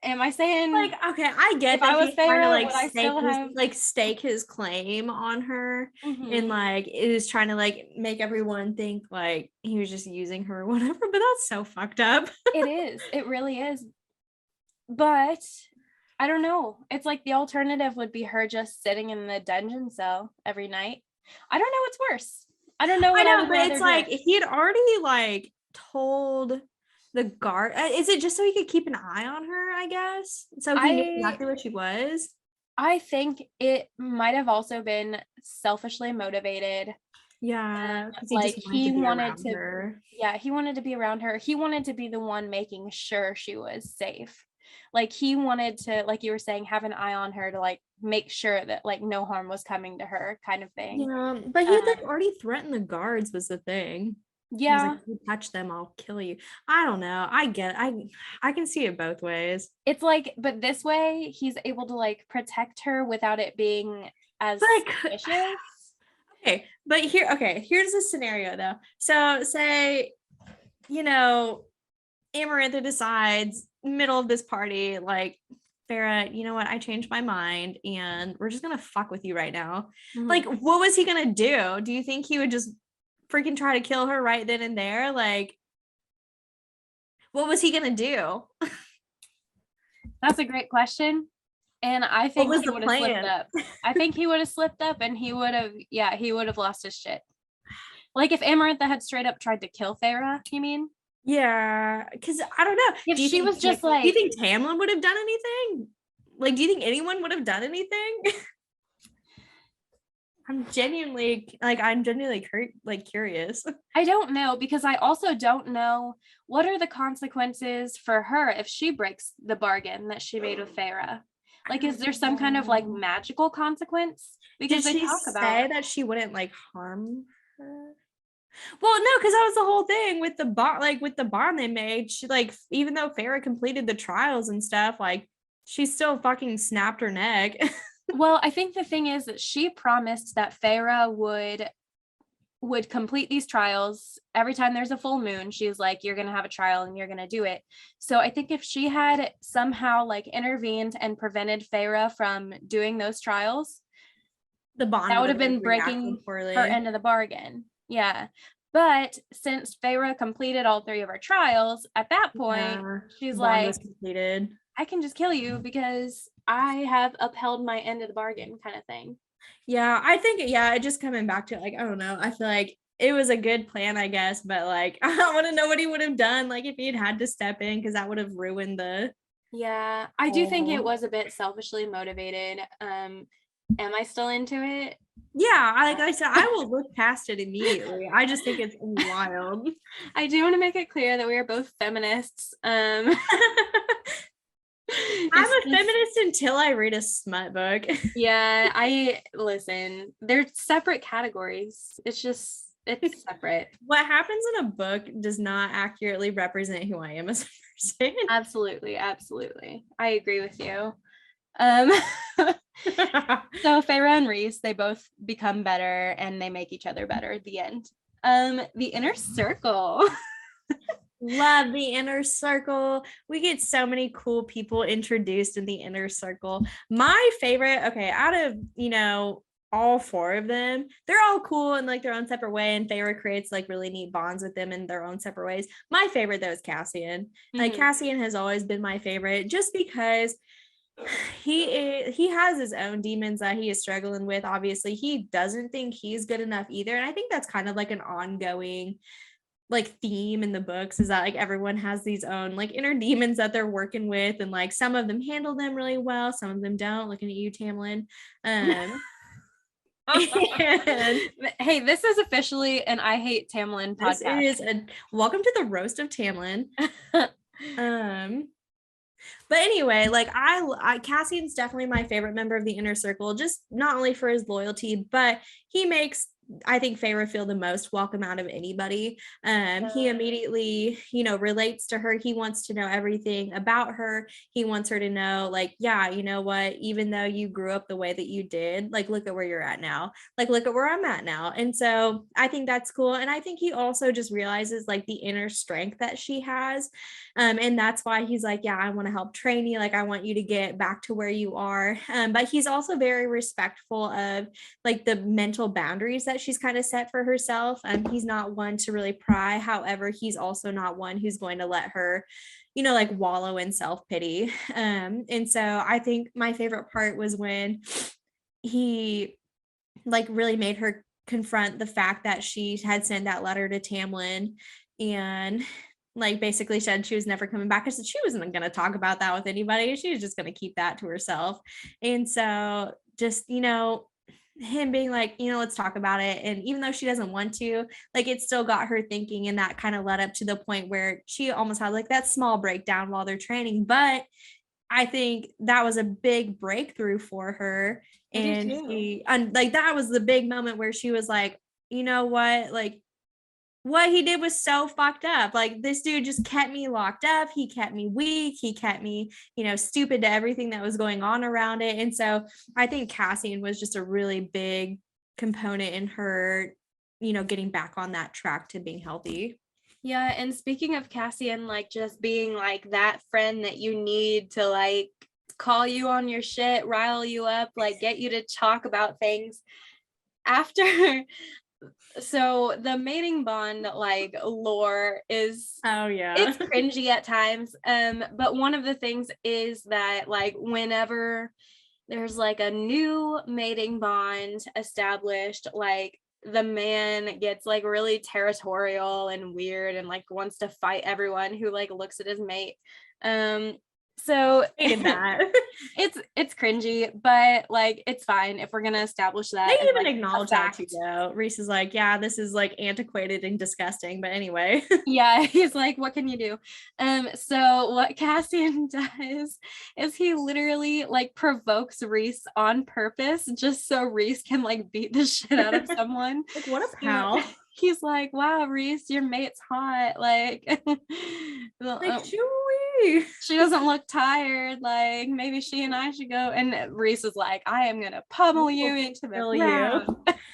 Am I saying, like, okay, I get if that I was he's trying Pharah, to like stake his claim on her, and like is trying to like make everyone think like he was just using her or whatever, but that's so fucked up. It really is. But I don't know, it's like the alternative would be her just sitting in the dungeon cell every night. I don't know what's worse. I don't know what I know, but it's like he had already like told the guard. Is it just so he could keep an eye on her, I guess? So he knew exactly where she was? I think it might have also been selfishly motivated. Yeah, like he wanted to be around her. He wanted to be the one making sure she was safe. Like he wanted to, like you were saying, have an eye on her to like make sure that like no harm was coming to her, kind of thing. Yeah, but he like already threatened the guards was the thing. He was Yeah, like, "You touch them, I'll kill you." I don't know. I can see it both ways. it's like, but this way he's able to like protect her without it being as Like, suspicious. here's a scenario though. So say, you know, Amarantha decides middle of this party, like, Farrah, you know what? I changed my mind and we're just gonna fuck with you right now. Like, Mhm. what was he gonna do? Do you think he would just freaking try to kill her right then and there? Like, what was he gonna do? That's a great question. And I What think was he the would have slipped plan? up. I think he would have slipped up and he would have, yeah, he would have lost his shit. Like if Amarantha had straight up tried to kill Farah, you mean? Yeah, because I don't know. If she was just Do you like, think Tamlin would have done anything? Like, do you think anyone would have done anything? I'm genuinely curious. I don't know, because I also don't know what are the consequences for her if she breaks the bargain that she made with Farah. Like, is there some kind of like magical consequence? Because Did they she talk about, say that she wouldn't like harm her? Well, no, because that was the whole thing with the bond, like with the bond they made. She like, even though Farrah completed the trials and stuff, like she still fucking snapped her neck. well, I think the thing is that she promised that Farah would complete these trials every time there's a full moon. She's like, you're going to have a trial and you're going to do it. So I think if she had somehow like intervened and prevented Farah from doing those trials, The bond that would would have have like been reacted breaking her poorly. end of the bargain. Yeah. But since Farah completed all three of her trials, at that point, Yeah, the she's bond like, was completed. I can just kill you because I have upheld my end of the bargain, kind of thing. Yeah, I think it just coming back to like, I don't know. I feel like it was a good plan, I guess, but like I don't want to know what he would have done, like if he had to step in, because that would have ruined the Yeah, I do think it whole. was a bit selfishly motivated. Am I still into it? Yeah, like I said, I will look past it immediately. I just think it's wild. I do want to make it clear that we are both feminists. I'm It's a just, feminist until I read a smut book. yeah, I listen, they're separate categories. It's separate. What happens in a book does not accurately represent who I am as a person. Absolutely, absolutely. I agree with you. Um, so Feyre and Reese, they both become better and they make each other better at the end. The inner circle. Love the inner circle. We get so many cool people introduced in the inner circle. My favorite, okay, out of, all four of them, they're all cool in like their own separate way. And Feyre creates like really neat bonds with them in their own separate ways. My favorite though is Cassian. Like Mhm. Cassian has always been my favorite just because he has his own demons that he is struggling with. Obviously, he doesn't think he's good enough either. And I think that's kind of like an ongoing like theme in the books, is that like everyone has these own like inner demons that they're working with, and like some of them handle them really well, some of them don't. Looking at you, Tamlin. And Hey, this is officially an I Hate Tamlin this podcast. is a welcome to the roast of Tamlin. But anyway, like I Cassian's definitely my favorite member of the inner circle, just not only for his loyalty, but he makes, I think, Feyre feel the most welcome out of anybody. He immediately, relates to her. He wants to know everything about her. He wants her to know, like, yeah, you know what, even though you grew up the way that you did, like, look at where you're at now. Like, look at where I'm at now. And so I think that's cool. And I think he also just realizes like the inner strength that she has. And that's why he's like, yeah, I want to help train you. Like, I want you to get back to where you are. But he's also very respectful of like the mental boundaries that she's kind of set for herself. He's not one to really pry. However, he's also not one who's going to let her, like wallow in self-pity. And so I think my favorite part was when he like really made her confront the fact that she had sent that letter to Tamlin and like basically said she was never coming back. I said she wasn't going to talk about that with anybody. She was just going to keep that to herself. And so just, him being like, let's talk about it. And even though she doesn't want to, like, it still got her thinking. And that kind of led up to the point where she almost had like that small breakdown while they're training. But I think that was a big breakthrough for her. And like that was the big moment where she was like, you know what? Like, what he did was so fucked up. Like, this dude just kept me locked up. He kept me weak. He kept me, stupid to everything that was going on around it. And so I think Cassian was just a really big component in her, getting back on that track to being healthy. Yeah, and speaking of Cassian, like, just being like that friend that you need to like call you on your shit, rile you up, like get you to talk about things after. So the mating bond like lore is, oh yeah, it's cringy at times, but one of the things is that like whenever there's like a new mating bond established, like the man gets like really territorial and weird and like wants to fight everyone who like looks at his mate. So that. it's cringy, but like it's fine if we're gonna establish that. They even like, acknowledge that too, though. Reese is like, yeah, this is like antiquated and disgusting, but anyway. Yeah, he's like, what can you do? So what Cassian does is he literally like provokes Reese on purpose just so Reese can like beat the shit out of someone. Like, what a pal. He's like, wow, Reese, your mate's hot. Like, she doesn't look tired. Like, maybe she and I should go. And Reese is like, I am gonna pummel you into the ground.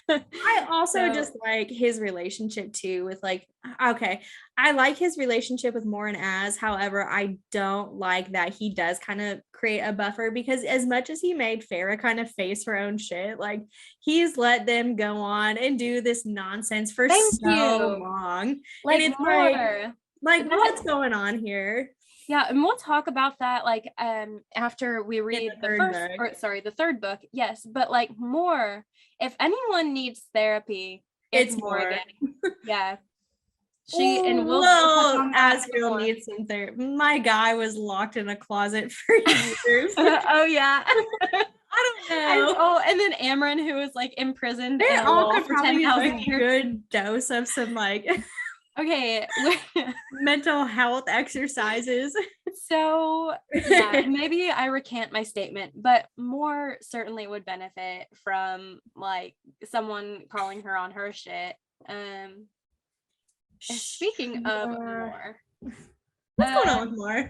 I also just like his relationship too with like, okay, I like his relationship with Moore and Az. However, I don't like that he does kind of create a buffer, because as much as he made Pharah kind of face her own shit, like he's let them go on and do this nonsense for so long. Like, and it's more. like what's going on here? Yeah, and we'll talk about that like after we read the third book. Yes, but like more, if anyone needs therapy, it's Morgan. Yeah. And we'll Asriel needs some therapy. My guy was locked in a closet for years. Oh yeah. I don't know. And then Amryn, who was like imprisoned. They all could probably have a good dose of some like okay mental health exercises. So yeah, maybe I recant my statement, but Moore certainly would benefit from like someone calling her on her shit. Speaking of Moore, what's going on with Moore?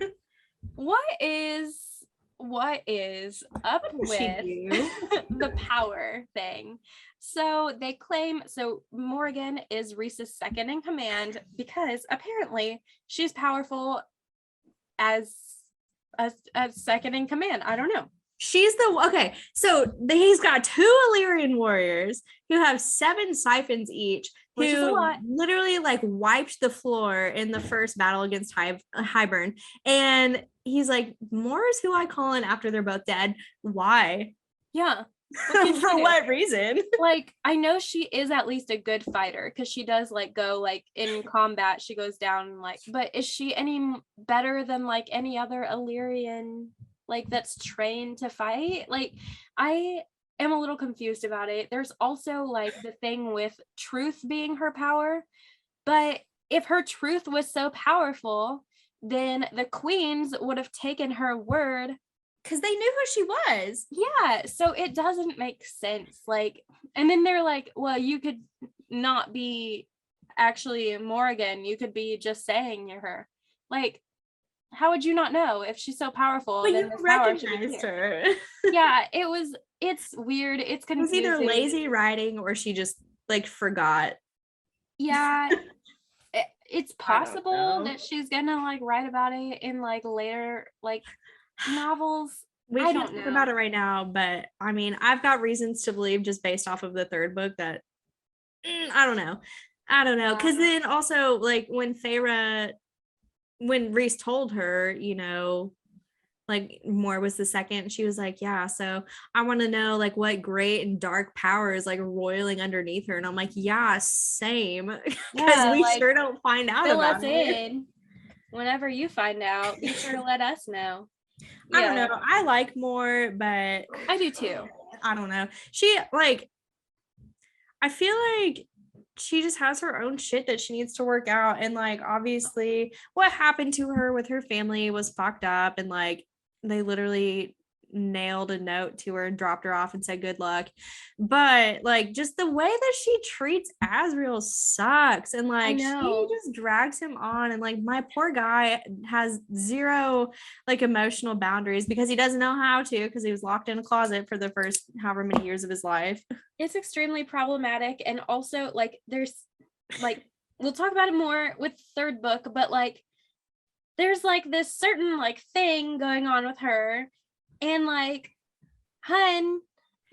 What is up with the power thing? So they claim, so Morgan is Reese's second in command because apparently she's powerful as second in command. I don't know. She's okay. So he's got 2 Illyrian warriors who have 7 siphons each, who literally like wiped the floor in the first battle against Hybern. And he's like, Moore is who I call in after they're both dead. Why? Yeah. For what reason? Like, I know she is at least a good fighter because she does like go like in combat, she goes down like, but is she any better than like any other Illyrian like that's trained to fight? Like, I am a little confused about it. There's also like the thing with truth being her power, but if her truth was so powerful, then the queens would have taken her word because they knew who she was. Yeah, so it doesn't make sense. Like, and then they're like, well, you could not be actually Morgan, you could be just saying you're her. Like, how would you not know if she's so powerful? But you recognized her. Yeah, it's weird. It's confusing. It was either lazy writing or she just like forgot. Yeah. It's possible that she's gonna like write about it in like later like novels. We can't talk about it right now, but I mean, I've got reasons to believe just based off of the third book that I don't know. Because then also like when Reese told her, you know, like Moore was the second, she was like, yeah, so I want to know like what great and dark power is like roiling underneath her. And I'm like, yeah, same. Because we like, sure don't find out about it. Whenever you find out, be sure to let us know. I don't know. I like Moore, but I do too. I don't know. She like, I feel like she just has her own shit that she needs to work out. And like, obviously what happened to her with her family was fucked up. And like, they literally nailed a note to her and dropped her off and said good luck. But like just the way that she treats Asriel sucks. And like she just drags him on. And like my poor guy has zero like emotional boundaries because he doesn't know how to, because he was locked in a closet for the first however many years of his life. It's extremely problematic. And also like there's like, we'll talk about it more with the third book, but like there's like this certain like thing going on with her, and like, hun,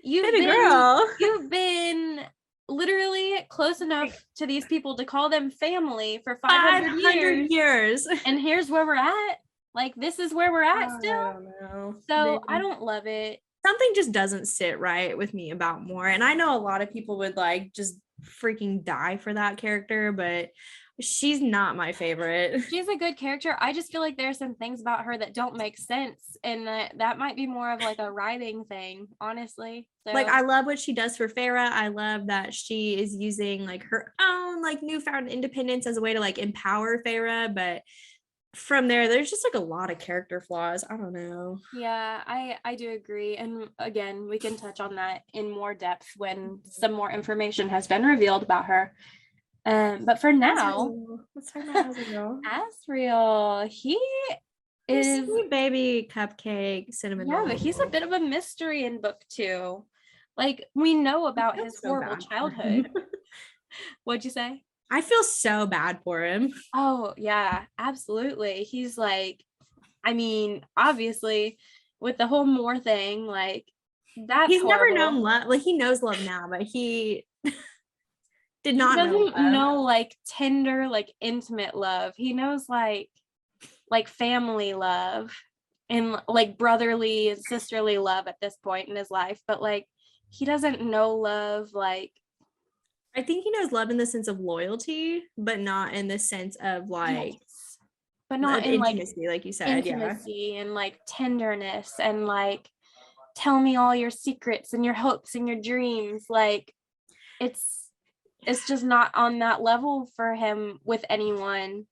you've been literally close enough to these people to call them family for 500 years. And here's where we're at. Like, this is where we're at still. I don't know. So I don't love it. Something just doesn't sit right with me about Mor. And I know a lot of people would like just freaking die for that character, but she's not my favorite. She's a good character. I just feel like there's some things about her that don't make sense, and that might be more of like a writing thing, honestly. So. Like, I love what she does for Pharah. I love that she is using like her own like newfound independence as a way to like empower Pharah, but from there's just like a lot of character flaws. I don't know. Yeah, I do agree. And again, we can touch on that in more depth when some more information has been revealed about her. But for now, let's talk about Asriel. Asriel, he is sweet baby cupcake cinnamon roll. But he's a bit of a mystery in book 2. Like, we know about his horrible childhood. What'd you say? I feel so bad for him. Oh yeah, absolutely. He's like, I mean, obviously with the whole Mor thing, like that's he's horrible. Never known love. Like, he knows love now, but he did not know like tender, like intimate love. He knows like family love and like brotherly and sisterly love at this point in his life, but like he doesn't know love. Like, I think he knows love in the sense of loyalty, but not in the sense of like, but not in intimacy, like you said, intimacy and like tenderness and like tell me all your secrets and your hopes and your dreams. Like, it's just not on that level for him with anyone.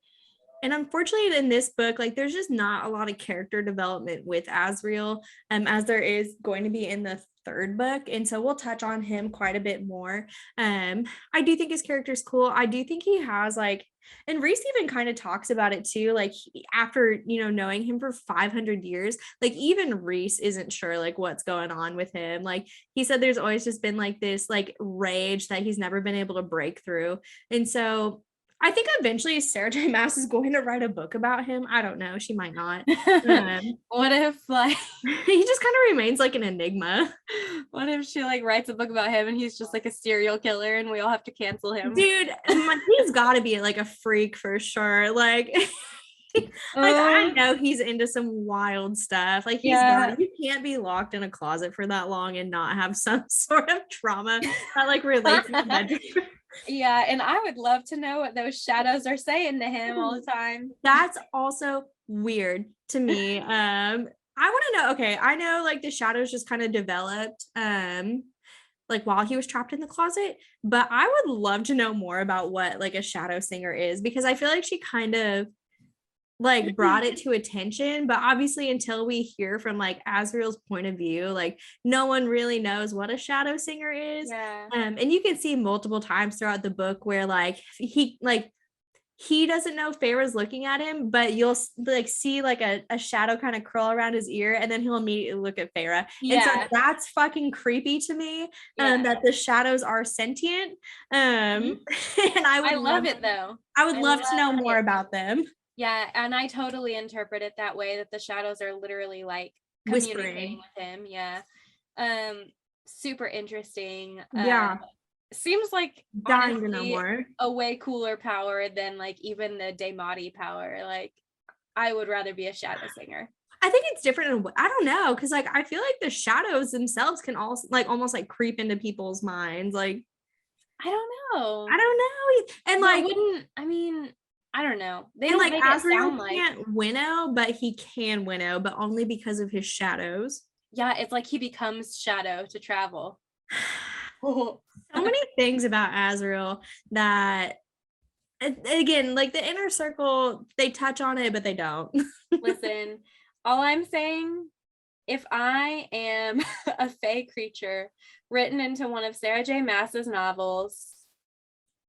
And unfortunately in this book, like there's just not a lot of character development with Asriel, as there is going to be in the third book. And so we'll touch on him quite a bit more. I do think his character's cool. I do think he has like, and Reese even kind of talks about it too, like after, knowing him for 500 years, like even Reese isn't sure like what's going on with him. Like he said there's always just been like this like rage that he's never been able to break through. And so I think eventually Sarah J Maas is going to write a book about him. I don't know. She might not. What if like he just kind of remains like an enigma? What if she like writes a book about him and he's just like a serial killer and we all have to cancel him? Dude, he's got to be like a freak for sure. Like, I know he's into some wild stuff. Like you can't be locked in a closet for that long and not have some sort of trauma that like relates to bedroom. Yeah, and I would love to know what those shadows are saying to him all the time. That's also weird to me. I want to know, okay, I know like the shadows just kind of developed like while he was trapped in the closet, but I would love to know more about what like a shadow singer is, because I feel like she kind of like brought it to attention, but obviously until we hear from like Asriel's point of view, like no one really knows what a shadow singer is. And you can see multiple times throughout the book where like he doesn't know Pharah's looking at him, but you'll like see like a shadow kind of curl around his ear, and then he'll immediately look at Pharah. And so that's fucking creepy to me, that the shadows are sentient. And I love it though. I would love to know more about them. Yeah, and I totally interpret it that way, that the shadows are literally like communicating with him. Yeah. Super interesting. Seems like dying to know more. A way cooler power than like even the Daemati power. Like, I would rather be a shadow singer. I think it's different. I don't know, because like I feel like the shadows themselves can also like almost like creep into people's minds. Like, I don't know. And like, I don't know. They don't like Asriel can't winnow, but he can winnow, but only because of his shadows. Yeah, it's like he becomes shadow to travel. So many things about Asriel that, again, like the inner circle, they touch on it, but they don't. Listen, all I'm saying if I am a fae creature written into one of Sarah J Maas's novels,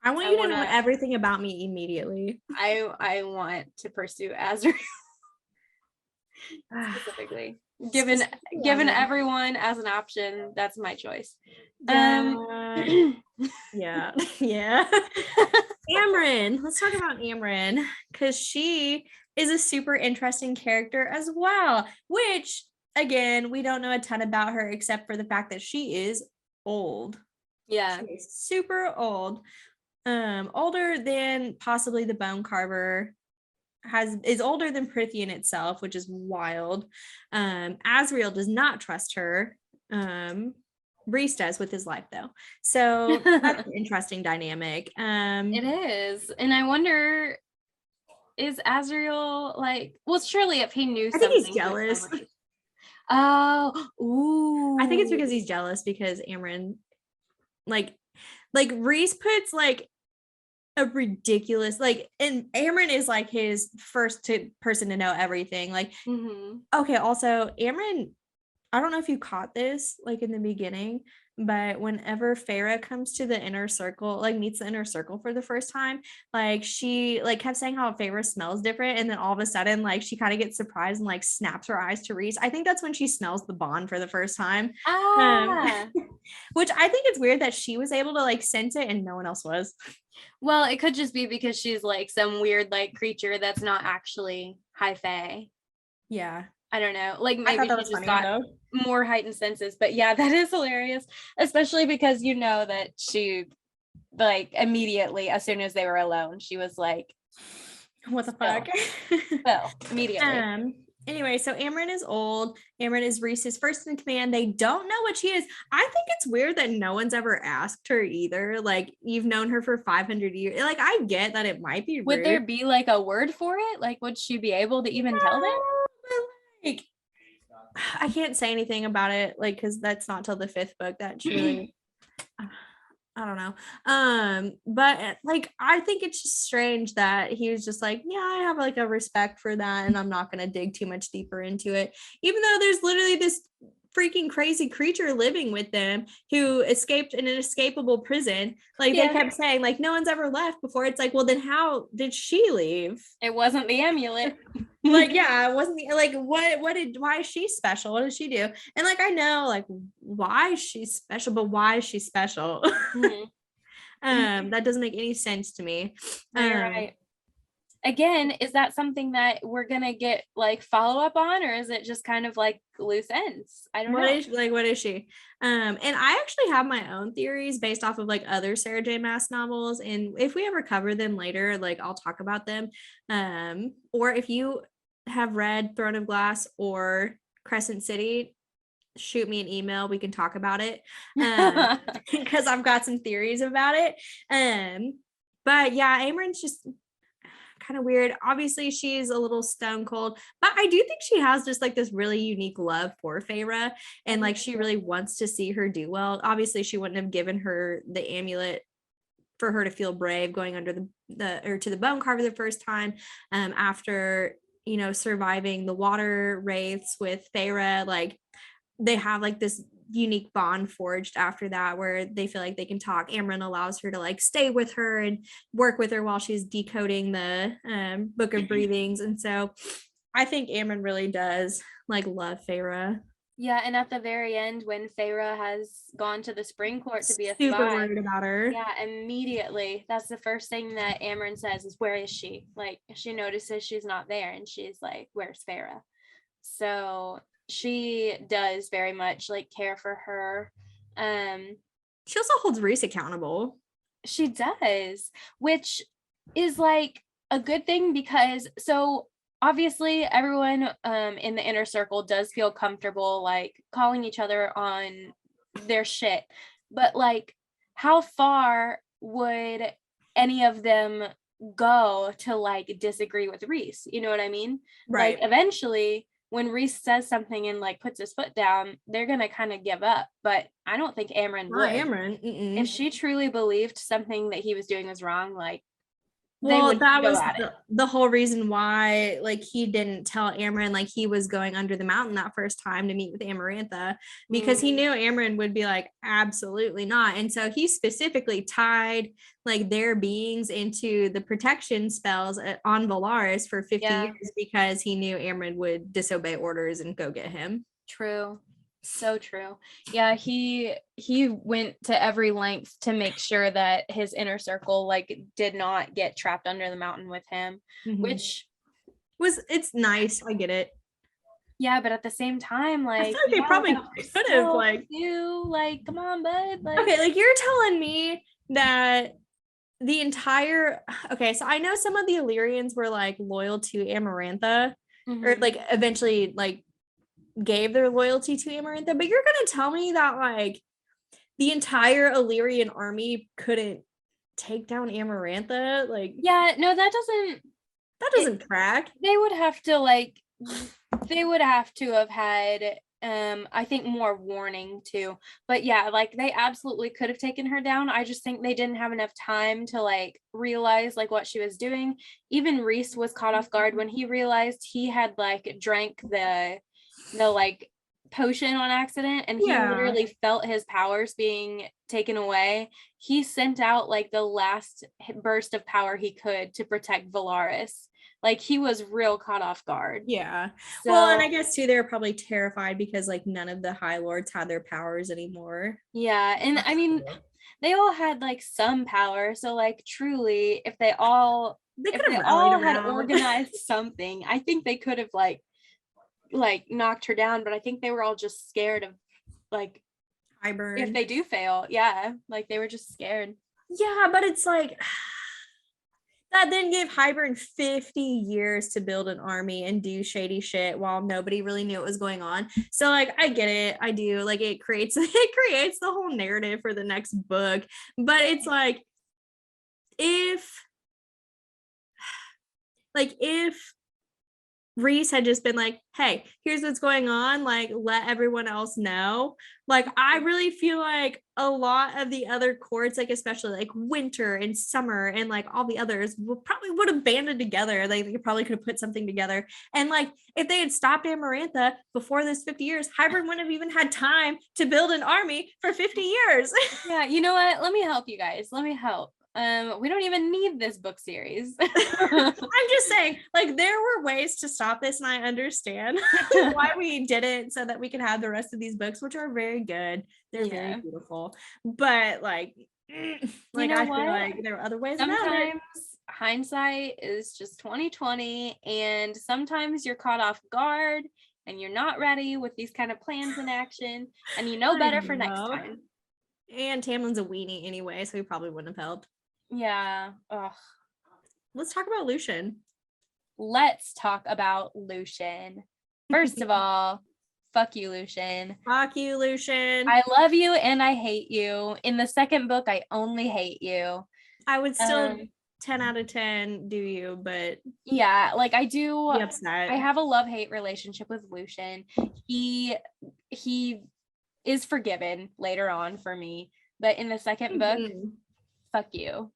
I want I you to want know to everything about me immediately. I want to pursue Azrael specifically. Given Azrael. everyone as an option, that's my choice. Yeah. Yeah. Yeah. Amren. Let's talk about Amren because she is a super interesting character as well, which again, we don't know a ton about her except for the fact that she is old. Yeah. She is super old. Older than possibly the bone carver, is older than Prithian itself, which is wild. Azrael does not trust her. Reese does with his life though. So that's an interesting dynamic. It is. And I wonder, is Azrael like, well, surely if he knew I think something he's to jealous. explain. Oh, ooh. I think it's because he's jealous because Amren, like Reese puts like a ridiculous, like, and Amren is like his first person to know everything. Like, okay, also Amren, I don't know if you caught this like in the beginning, but whenever Pharah comes to the inner circle, like meets the inner circle for the first time, like she like kept saying how Pharah smells different, and then all of a sudden, like she kind of gets surprised and like snaps her eyes to Reese. I think that's when she smells the bond for the first time. Which I think it's weird that she was able to like sense it and no one else was. Well, it could just be because she's like some weird like creature that's not actually high fae. Yeah. I don't know. Like maybe she just got though. more heightened senses. But yeah, that is hilarious. Especially because you know that she like immediately, as soon as they were alone, she was like, what the fuck? Well, immediately. Anyway, so Amren is old. Amren is Reese's first in command. They don't know what she is. I think it's weird that no one's ever asked her either. Like, you've known her for 500 years. Like, I get that it might be rude. Would there be like a word for it? Like, would she be able to even tell them? Like, I can't say anything about it, like, because that's not till the 5th book that she really I don't know. But like I think it's just strange that he was just like, yeah, I have like a respect for that, and I'm not gonna dig too much deeper into it, even though there's literally this freaking crazy creature living with them who escaped in an escapable prison. Like they kept saying, like, no one's ever left before. It's like, well, then how did she leave? It wasn't the amulet. Like, yeah, it wasn't like why is she special? What did she do? And like I know like why she's special, but why is she special? That doesn't make any sense to me. Right. Again, is that something that we're gonna get like follow up on, or is it just kind of like loose ends? I don't know. What is she? And I actually have my own theories based off of like other Sarah J Maas novels, and if we ever cover them later, like I'll talk about them. Or if you have read Throne of Glass or Crescent City, shoot me an email, we can talk about it, because I've got some theories about it. But yeah, Amren's just kind of weird. Obviously she's a little stone cold, but I do think she has just like this really unique love for Pharah, and like she really wants to see her do well. Obviously she wouldn't have given her the amulet for her to feel brave going under to the bone carver the first time, after surviving the water wraiths with Pharah. Like they have like this unique bond forged after that where they feel like they can talk. Amren allows her to like stay with her and work with her while she's decoding the book of breathings. And so I think Amren really does like love Pharah. Yeah, and at the very end when Pharah has gone to the spring court to be a super spy, worried about her. Yeah, immediately that's the first thing that Amren says is, where is she? Like she notices she's not there and she's like, where's Pharah? So she does very much like care for her. She also holds Reese accountable. She does, which is like a good thing because so obviously everyone in the inner circle does feel comfortable like calling each other on their shit, but like how far would any of them go to like disagree with Reese? You know what I mean? Right. Like eventually when Reese says something and like puts his foot down, they're gonna kind of give up. But I don't think Amren would. Amren. If she truly believed something that he was doing was wrong, like they Well, would that go was at it. the whole reason why, like, he didn't tell Amaranth, like, he was going under the mountain that first time to meet with Amarantha, because he knew Amaranth would be like, absolutely not. And so he specifically tied, like, their beings into the protection spells on Valaris for 50 Yeah. years because he knew Amaranth would disobey orders and go get him. True. So true. Yeah, he went to every length to make sure that his inner circle like did not get trapped under the mountain with him, which It's nice. I get it. yeah, but at the same time, I like feel like they probably could have, like, come on, bud. Like, okay, like, you're telling me that the entire, okay, so I know some of the Illyrians were like loyal to Amarantha, or like eventually like gave their loyalty to Amarantha, but you're gonna tell me that like the entire Illyrian army couldn't take down Amarantha? Like, yeah, no, that doesn't track. they would have to have had I think more warning too. But yeah, like they absolutely could have taken her down. I just think they didn't have enough time to like realize like what she was doing. Even Reese was caught off guard when he realized he had like drank the like potion on accident, and he literally felt his powers being taken away. He sent out like the last burst of power he could to protect Valaris. Like he was real caught off guard. Yeah. So, well, and I guess too, they're probably terrified because like none of the High Lords had their powers anymore. yeah, and I mean, they all had like some power. So like truly, if they all had organized something, I think they could have like knocked her down. But I think they were all just scared of like Hybern. If they do fail, yeah, like they were just scared. Yeah, but it's like that then gave Hybern 50 years to build an army and do shady shit while nobody really knew what was going on. So like I get it. I do. Like it creates the whole narrative for the next book. But it's like if Reese had just been like, hey, here's what's going on, like let everyone else know. Like I really feel like a lot of the other courts, like especially like Winter and Summer and like all the others, probably would have banded together. Like they probably could have put something together. And like if they had stopped Amarantha before this 50 years, Hybern wouldn't have even had time to build an army for 50 years. Yeah, you know what? Let me help you guys. Let me help. We don't even need this book series. I'm just saying, like, there were ways to stop this, and I understand why we did it so that we could have the rest of these books, which are very good. They're very beautiful. But like I feel like there are other ways. Sometimes hindsight is just 2020, and sometimes you're caught off guard and you're not ready with these kind of plans in action, and you know better for next time. And Tamlin's a weenie anyway, so he probably wouldn't have helped. Yeah. Ugh. Let's talk about Lucien. Let's talk about Lucien. First of all, fuck you, Lucien. Fuck you, Lucien. I love you and I hate you. In the second book, I only hate you. I would still 10 out of 10 do you, but yeah, like I do. Be upset. I have a love-hate relationship with Lucien. He is forgiven later on for me, but in the second book, fuck you.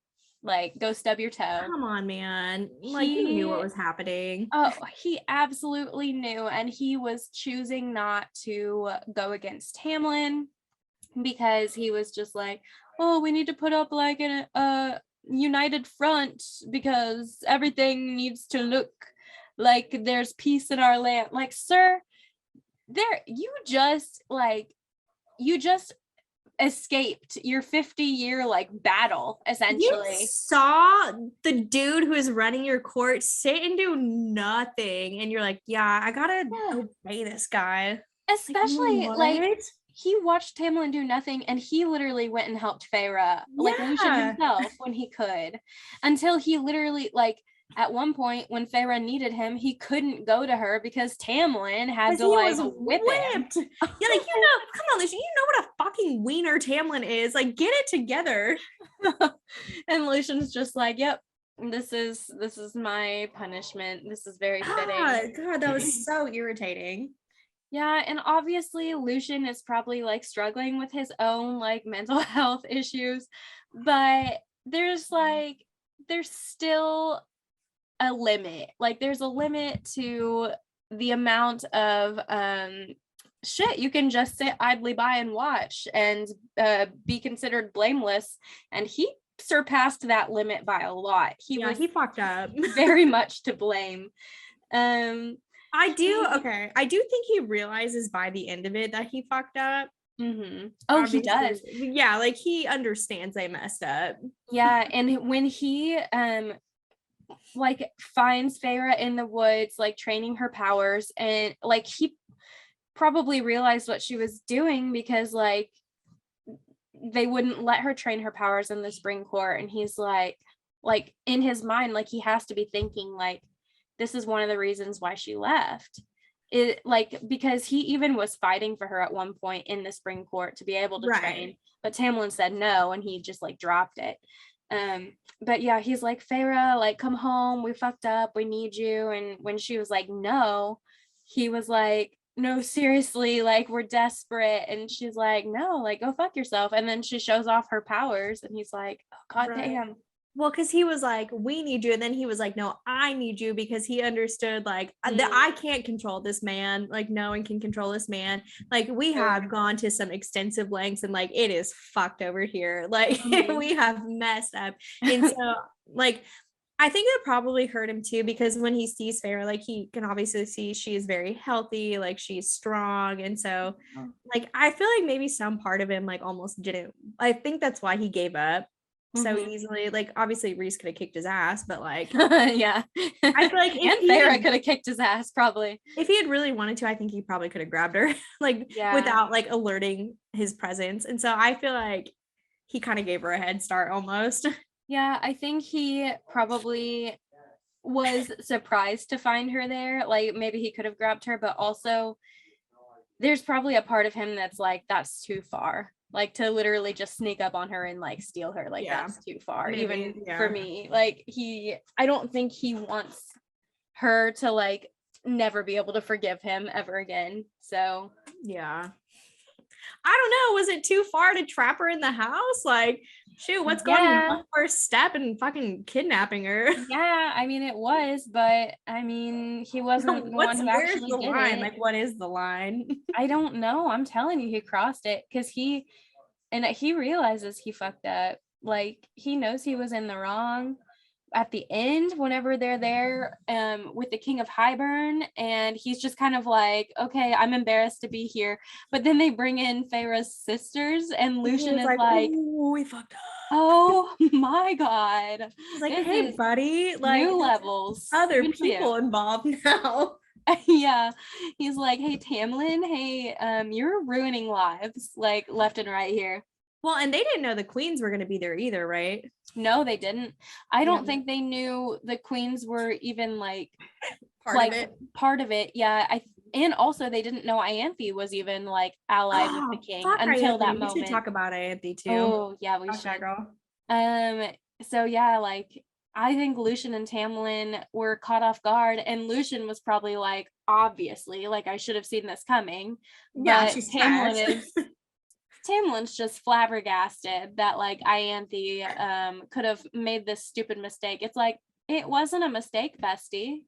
Like, go stub your toe. Come on, man. Like, he knew what was happening. Oh, he absolutely knew. And he was choosing not to go against Tamlin because he was just like, oh, we need to put up like a united front because everything needs to look like there's peace in our land. Like, sir, you just escaped your 50-year like battle essentially. You saw the dude who is running your court sit and do nothing, and you're like, yeah, I gotta obey this guy. Especially like he watched Tamlin do nothing, and he literally went and helped Pharah, like Lucien himself, when he could, until he literally like at one point when Pharah needed him, he couldn't go to her because Tamlin had to like whip him. Yeah, like, you know, come on, Lucien, you know what a fucking wiener Tamlin is. Like, get it together. And Lucian's just like, yep, this is my punishment. This is very fitting. God, that was so irritating. Yeah, and obviously Lucien is probably like struggling with his own like mental health issues, but there's like there's still a limit. Like there's a limit to the amount of shit you can just sit idly by and watch and be considered blameless, and he surpassed that limit by a lot. He fucked up. Very much to blame. I do think he realizes by the end of it that he fucked up. Mm-hmm. Oh, obviously. He does. Yeah, like he understands they messed up. Yeah, and when he like finds Pharah in the woods, like training her powers, and like he probably realized what she was doing, because like they wouldn't let her train her powers in the spring court, and he's like in his mind, like he has to be thinking like, this is one of the reasons why she left. It like, because he even was fighting for her at one point in the spring court to be able to train, but Tamlin said no, and he just like dropped it. But yeah, he's like, Pharah, like come home, we fucked up, we need you. And when she was like no, he was like, no, seriously, like we're desperate. And she's like, no, like go fuck yourself. And then she shows off her powers, and he's like, oh god damn. Well, because he was like, we need you. And then he was like, no, I need you, because he understood like that I can't control this man. Like no one can control this man. Like we have gone to some extensive lengths, and like it is fucked over here. Like we have messed up. And so like, I think it probably hurt him too, because when he sees Pharah, like he can obviously see she is very healthy, like she's strong. And so like, I feel like maybe some part of him like almost didn't, I think that's why he gave up so easily. Like obviously Reese could have kicked his ass, but like yeah, I feel like and Pharah could have kicked his ass probably. If he had really wanted to, I think he probably could have grabbed her like without like alerting his presence. And so I feel like he kind of gave her a head start almost. Yeah, I think he probably was surprised to find her there. Like maybe he could have grabbed her, but also there's probably a part of him that's like, that's too far. Like to literally just sneak up on her and like steal her. Like that's too far. Maybe, even for me. Like I don't think he wants her to like never be able to forgive him ever again. So yeah. I don't know. Was it too far to trap her in the house? Like, shoot, what's going on? First step in fucking kidnapping her. Yeah, I mean it was, but I mean he wasn't the one who actually did line? it. Like, what is the line? I don't know. I'm telling you, he crossed it because he realizes he fucked up. Like he knows he was in the wrong. At the end, whenever they're there with the King of Highburn, and he's just kind of like, okay, I'm embarrassed to be here. But then they bring in Pharah's sisters, and Lucien is like, oh, we fucked up. Oh my god. He's like, hey buddy, like new levels. Other people involved now. Yeah. He's like, hey Tamlin, hey, you're ruining lives like left and right here. Well, and they didn't know the queens were going to be there either, right? No, they didn't. I don't think they knew the queens were even like part of it. Yeah, and also they didn't know Ianthe was even like allied with the king until that moment. We should talk about Ianthe too. Oh yeah, we should. Girl. So yeah, like I think Lucien and Tamlin were caught off guard, and Lucien was probably like, obviously, like I should have seen this coming. Yeah, she's Tamlin's just flabbergasted that like Ianthe could have made this stupid mistake. It's like, it wasn't a mistake, bestie.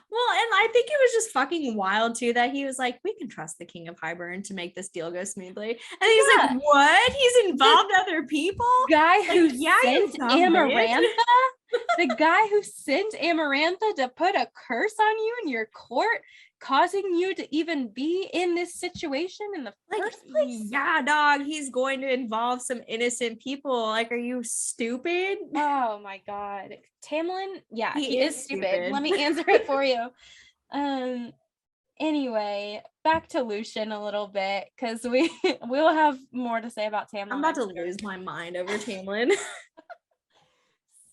Well, and I think it was just fucking wild too that he was like, we can trust the King of Highburn to make this deal go smoothly. And he's like, what? He's involved other people? Guy who sent Amarantha? The guy who sent Amarantha to put a curse on you in your court, causing you to even be in this situation in the first place? Yeah, dog, he's going to involve some innocent people. Like, are you stupid? Oh my god. Tamlin, yeah, he is stupid. Let me answer it for you. Anyway, back to Lucien a little bit, because we'll have more to say about Tamlin. I'm about to lose my mind over Tamlin.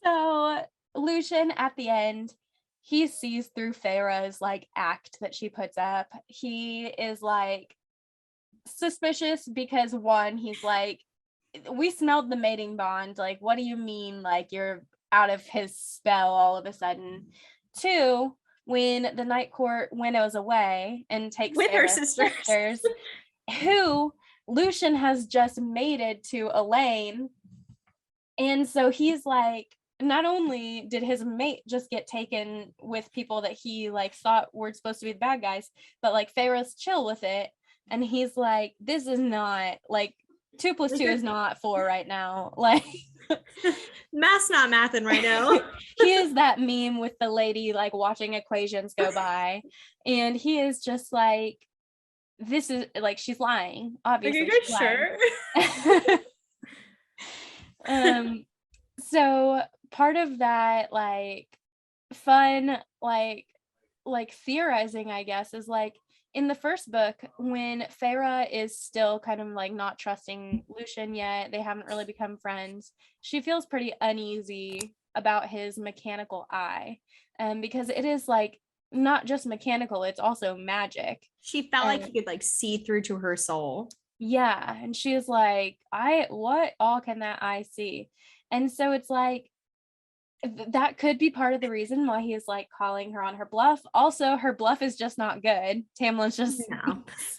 So Lucien at the end, he sees through Pharah's like act that she puts up. He is like suspicious because one, he's like, we smelled the mating bond. Like, what do you mean? Like you're out of his spell all of a sudden. Two, when the Night Court winnows away and takes with her sisters, who Lucien has just mated to Elaine. And so he's like, not only did his mate just get taken with people that he like thought were supposed to be the bad guys, but like Pharaoh's chill with it, and he's like, this is not like 2 + 2 is not 4 right now. Like Math's not mathing right now. he is that meme with the lady like watching equations go by, and he is just like, this is like, she's lying, obviously. Are you she's sure? So part of that like fun like theorizing, I guess, is like in the first book when Pharah is still kind of like not trusting Lucian yet, they haven't really become friends, she feels pretty uneasy about his mechanical eye, because it is like not just mechanical, it's also magic. She felt like he could like see through to her soul. Yeah, and she is like, what all can that eye see? And so it's like that could be part of the reason why he is like calling her on her bluff. Also, her bluff is just not good. Tamlin's just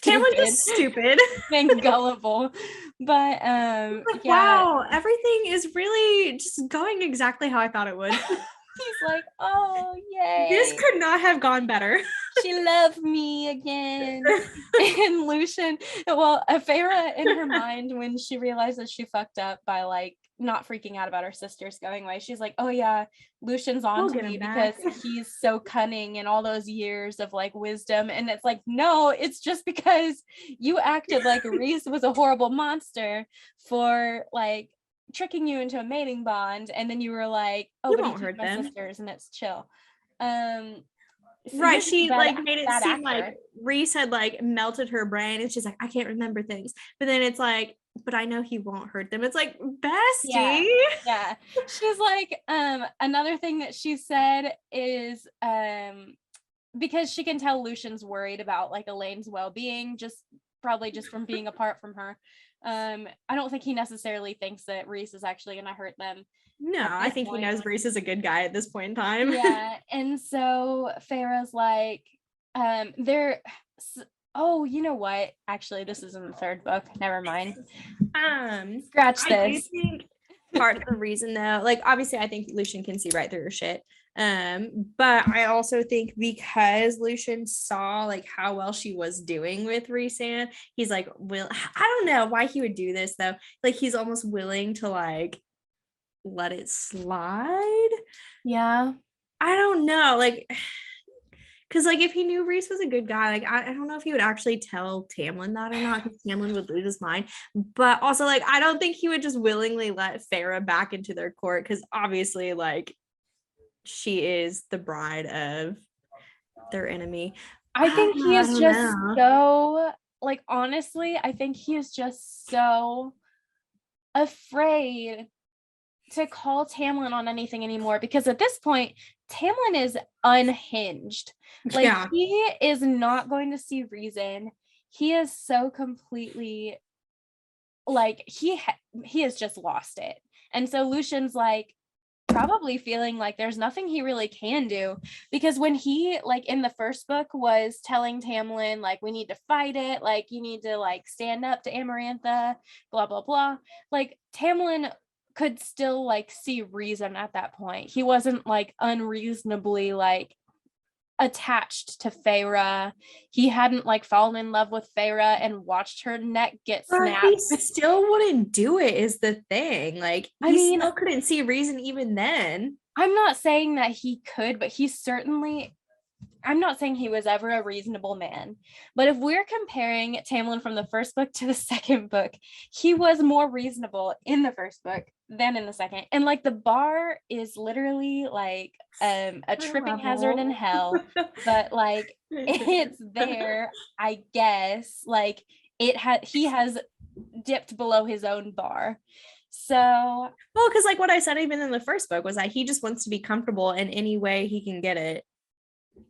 Tamlin's just stupid and gullible. But yeah. Wow, everything is really just going exactly how I thought it would. He's like, oh yay, this could not have gone better. She loved me again. And Lucian, well, Pharah in her mind, when she realizes she fucked up by like not freaking out about her sisters going away, she's like, oh yeah, Lucian's on to me because he's so cunning and all those years of like wisdom. And it's like, no, it's just because you acted like Reese was a horrible monster for like tricking you into a mating bond, and then you were like, oh, but he took my sisters and it's chill. Right, she like made it seem like Reese had like melted her brain, and she's like, I can't remember things, but then it's like, but I know he won't hurt them. It's like, bestie. Yeah. She's like, another thing that she said is because she can tell Lucian's worried about like Elaine's well-being, just probably just from being apart from her. I don't think he necessarily thinks that Reese is actually gonna hurt them. No, I think he knows Reese is a good guy at this point in time. Yeah, and so Pharah's like, oh, you know what? Actually, this is in the third book. Never mind. Scratch this. I think part of the reason though, like obviously I think Lucian can see right through her shit. But I also think because Lucian saw like how well she was doing with Reese, he's like, I don't know why he would do this though. Like he's almost willing to like let it slide. Yeah, I don't know, like because like if he knew Reese was a good guy, like I don't know if he would actually tell Tamlin that or not, because Tamlin would lose his mind. But also like I don't think he would just willingly let Pharah back into their court, because obviously like she is the bride of their enemy. I think he is just so like, honestly, I think he is just so afraid to call Tamlin on anything anymore, because at this point Tamlin is unhinged. Like he is not going to see reason. He is so completely like he has just lost it. And so Lucian's like probably feeling like there's nothing he really can do, because when he like in the first book was telling Tamlin like, we need to fight it, like you need to like stand up to Amarantha, blah blah blah, like Tamlin could still like see reason at that point. He wasn't like unreasonably like attached to Pharah. He hadn't like fallen in love with Pharah and watched her neck get snapped. He still wouldn't do it is the thing. Like he still couldn't see reason even then. I'm not saying that he could, but he certainly, I'm not saying he was ever a reasonable man, but if we're comparing Tamlin from the first book to the second book, he was more reasonable in the first book than in the second. And like the bar is literally like a tripping hazard in hell, but like it's there, I guess. Like he has dipped below his own bar. So well, because like what I said even in the first book was that he just wants to be comfortable in any way he can get it.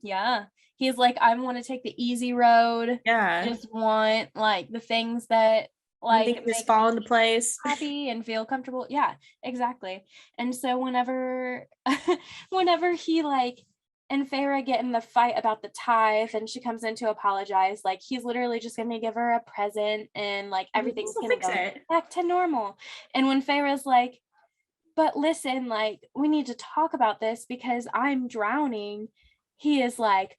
Yeah, he's like, I want to take the easy road. Yeah, just want like the things that like just fall into place, happy and feel comfortable. Yeah, exactly. And so whenever he like and Pharah get in the fight about the tithe and she comes in to apologize, like he's literally just gonna give her a present and like everything's gonna go back to normal. And when Pharah's like, but listen, like, we need to talk about this because I'm drowning. He is like,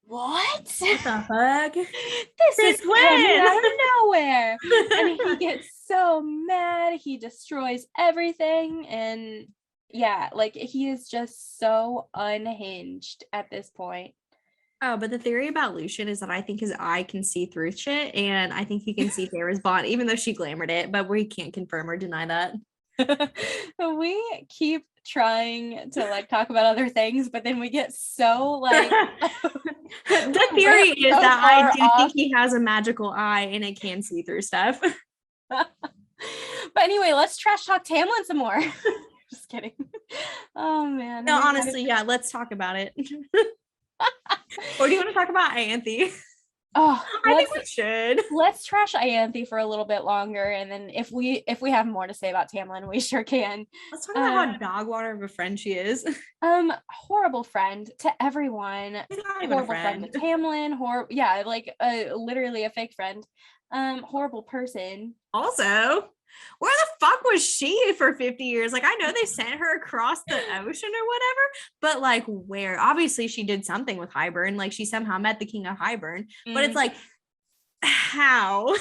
what? What the fuck? This is coming out of nowhere. And he gets so mad. He destroys everything. And yeah, like, he is just so unhinged at this point. Oh, but the theory about Lucian is that I think his eye can see through shit, and I think he can see Sarah's bond, even though she glamored it, but we can't confirm or deny that. We keep trying to like talk about other things, but then we get so like the theory is that I do think he has a magical eye and it can see through stuff. But anyway, let's trash talk Tamlin some more. Just kidding. Oh man. No, honestly, yeah, let's talk about it. Or do you want to talk about Ianthe? Oh, I think we should. Let's trash Ianthe for a little bit longer, and then if we have more to say about Tamlin, we sure can. Let's talk about how dog water of a friend she is. Horrible friend to everyone. Horrible friend to Tamlin. Yeah, like literally a fake friend. Horrible person. Also, where the fuck was she for 50 years? Like, I know they sent her across the ocean or whatever, but like, where? Obviously, she did something with Hybern. Like, she somehow met the king of Hybern, but it's like, how?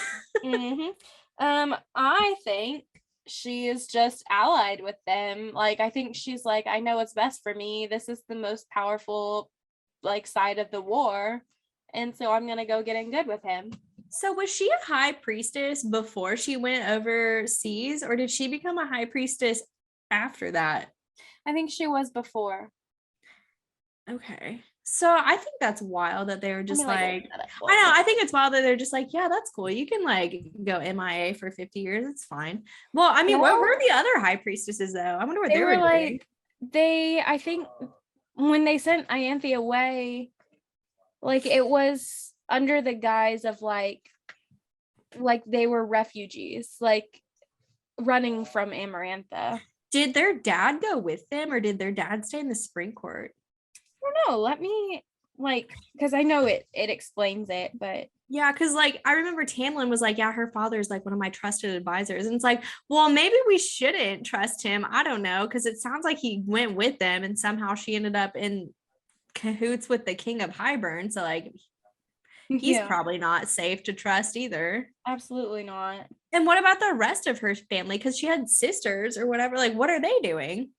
I think she is just allied with them. Like, I think she's like, I know what's best for me. This is the most powerful, like, side of the war, and so I'm gonna go get in good with him. So was she a high priestess before she went overseas, or did she become a high priestess after that? I think she was before. Okay. So I think that's wild that they were just I know, I think it's wild that they're just like, yeah, that's cool. You can like go MIA for 50 years. It's fine. Well, I mean, what were the other high priestesses though? I wonder what they were like doing. I think when they sent Ianthe away, like it was under the guise of like they were refugees, like running from Amarantha. Did their dad go with them, or did their dad stay in the spring court? I don't know. Let me because I know it explains it, but yeah, because like I remember Tamlin was like, yeah, her father's like one of my trusted advisors, and it's like, well, maybe we shouldn't trust him. I don't know, because it sounds like he went with them and somehow she ended up in cahoots with the king of Hybern, so like he's probably not safe to trust either. Absolutely not. And what about the rest of her family? Because she had sisters or whatever. Like, what are they doing?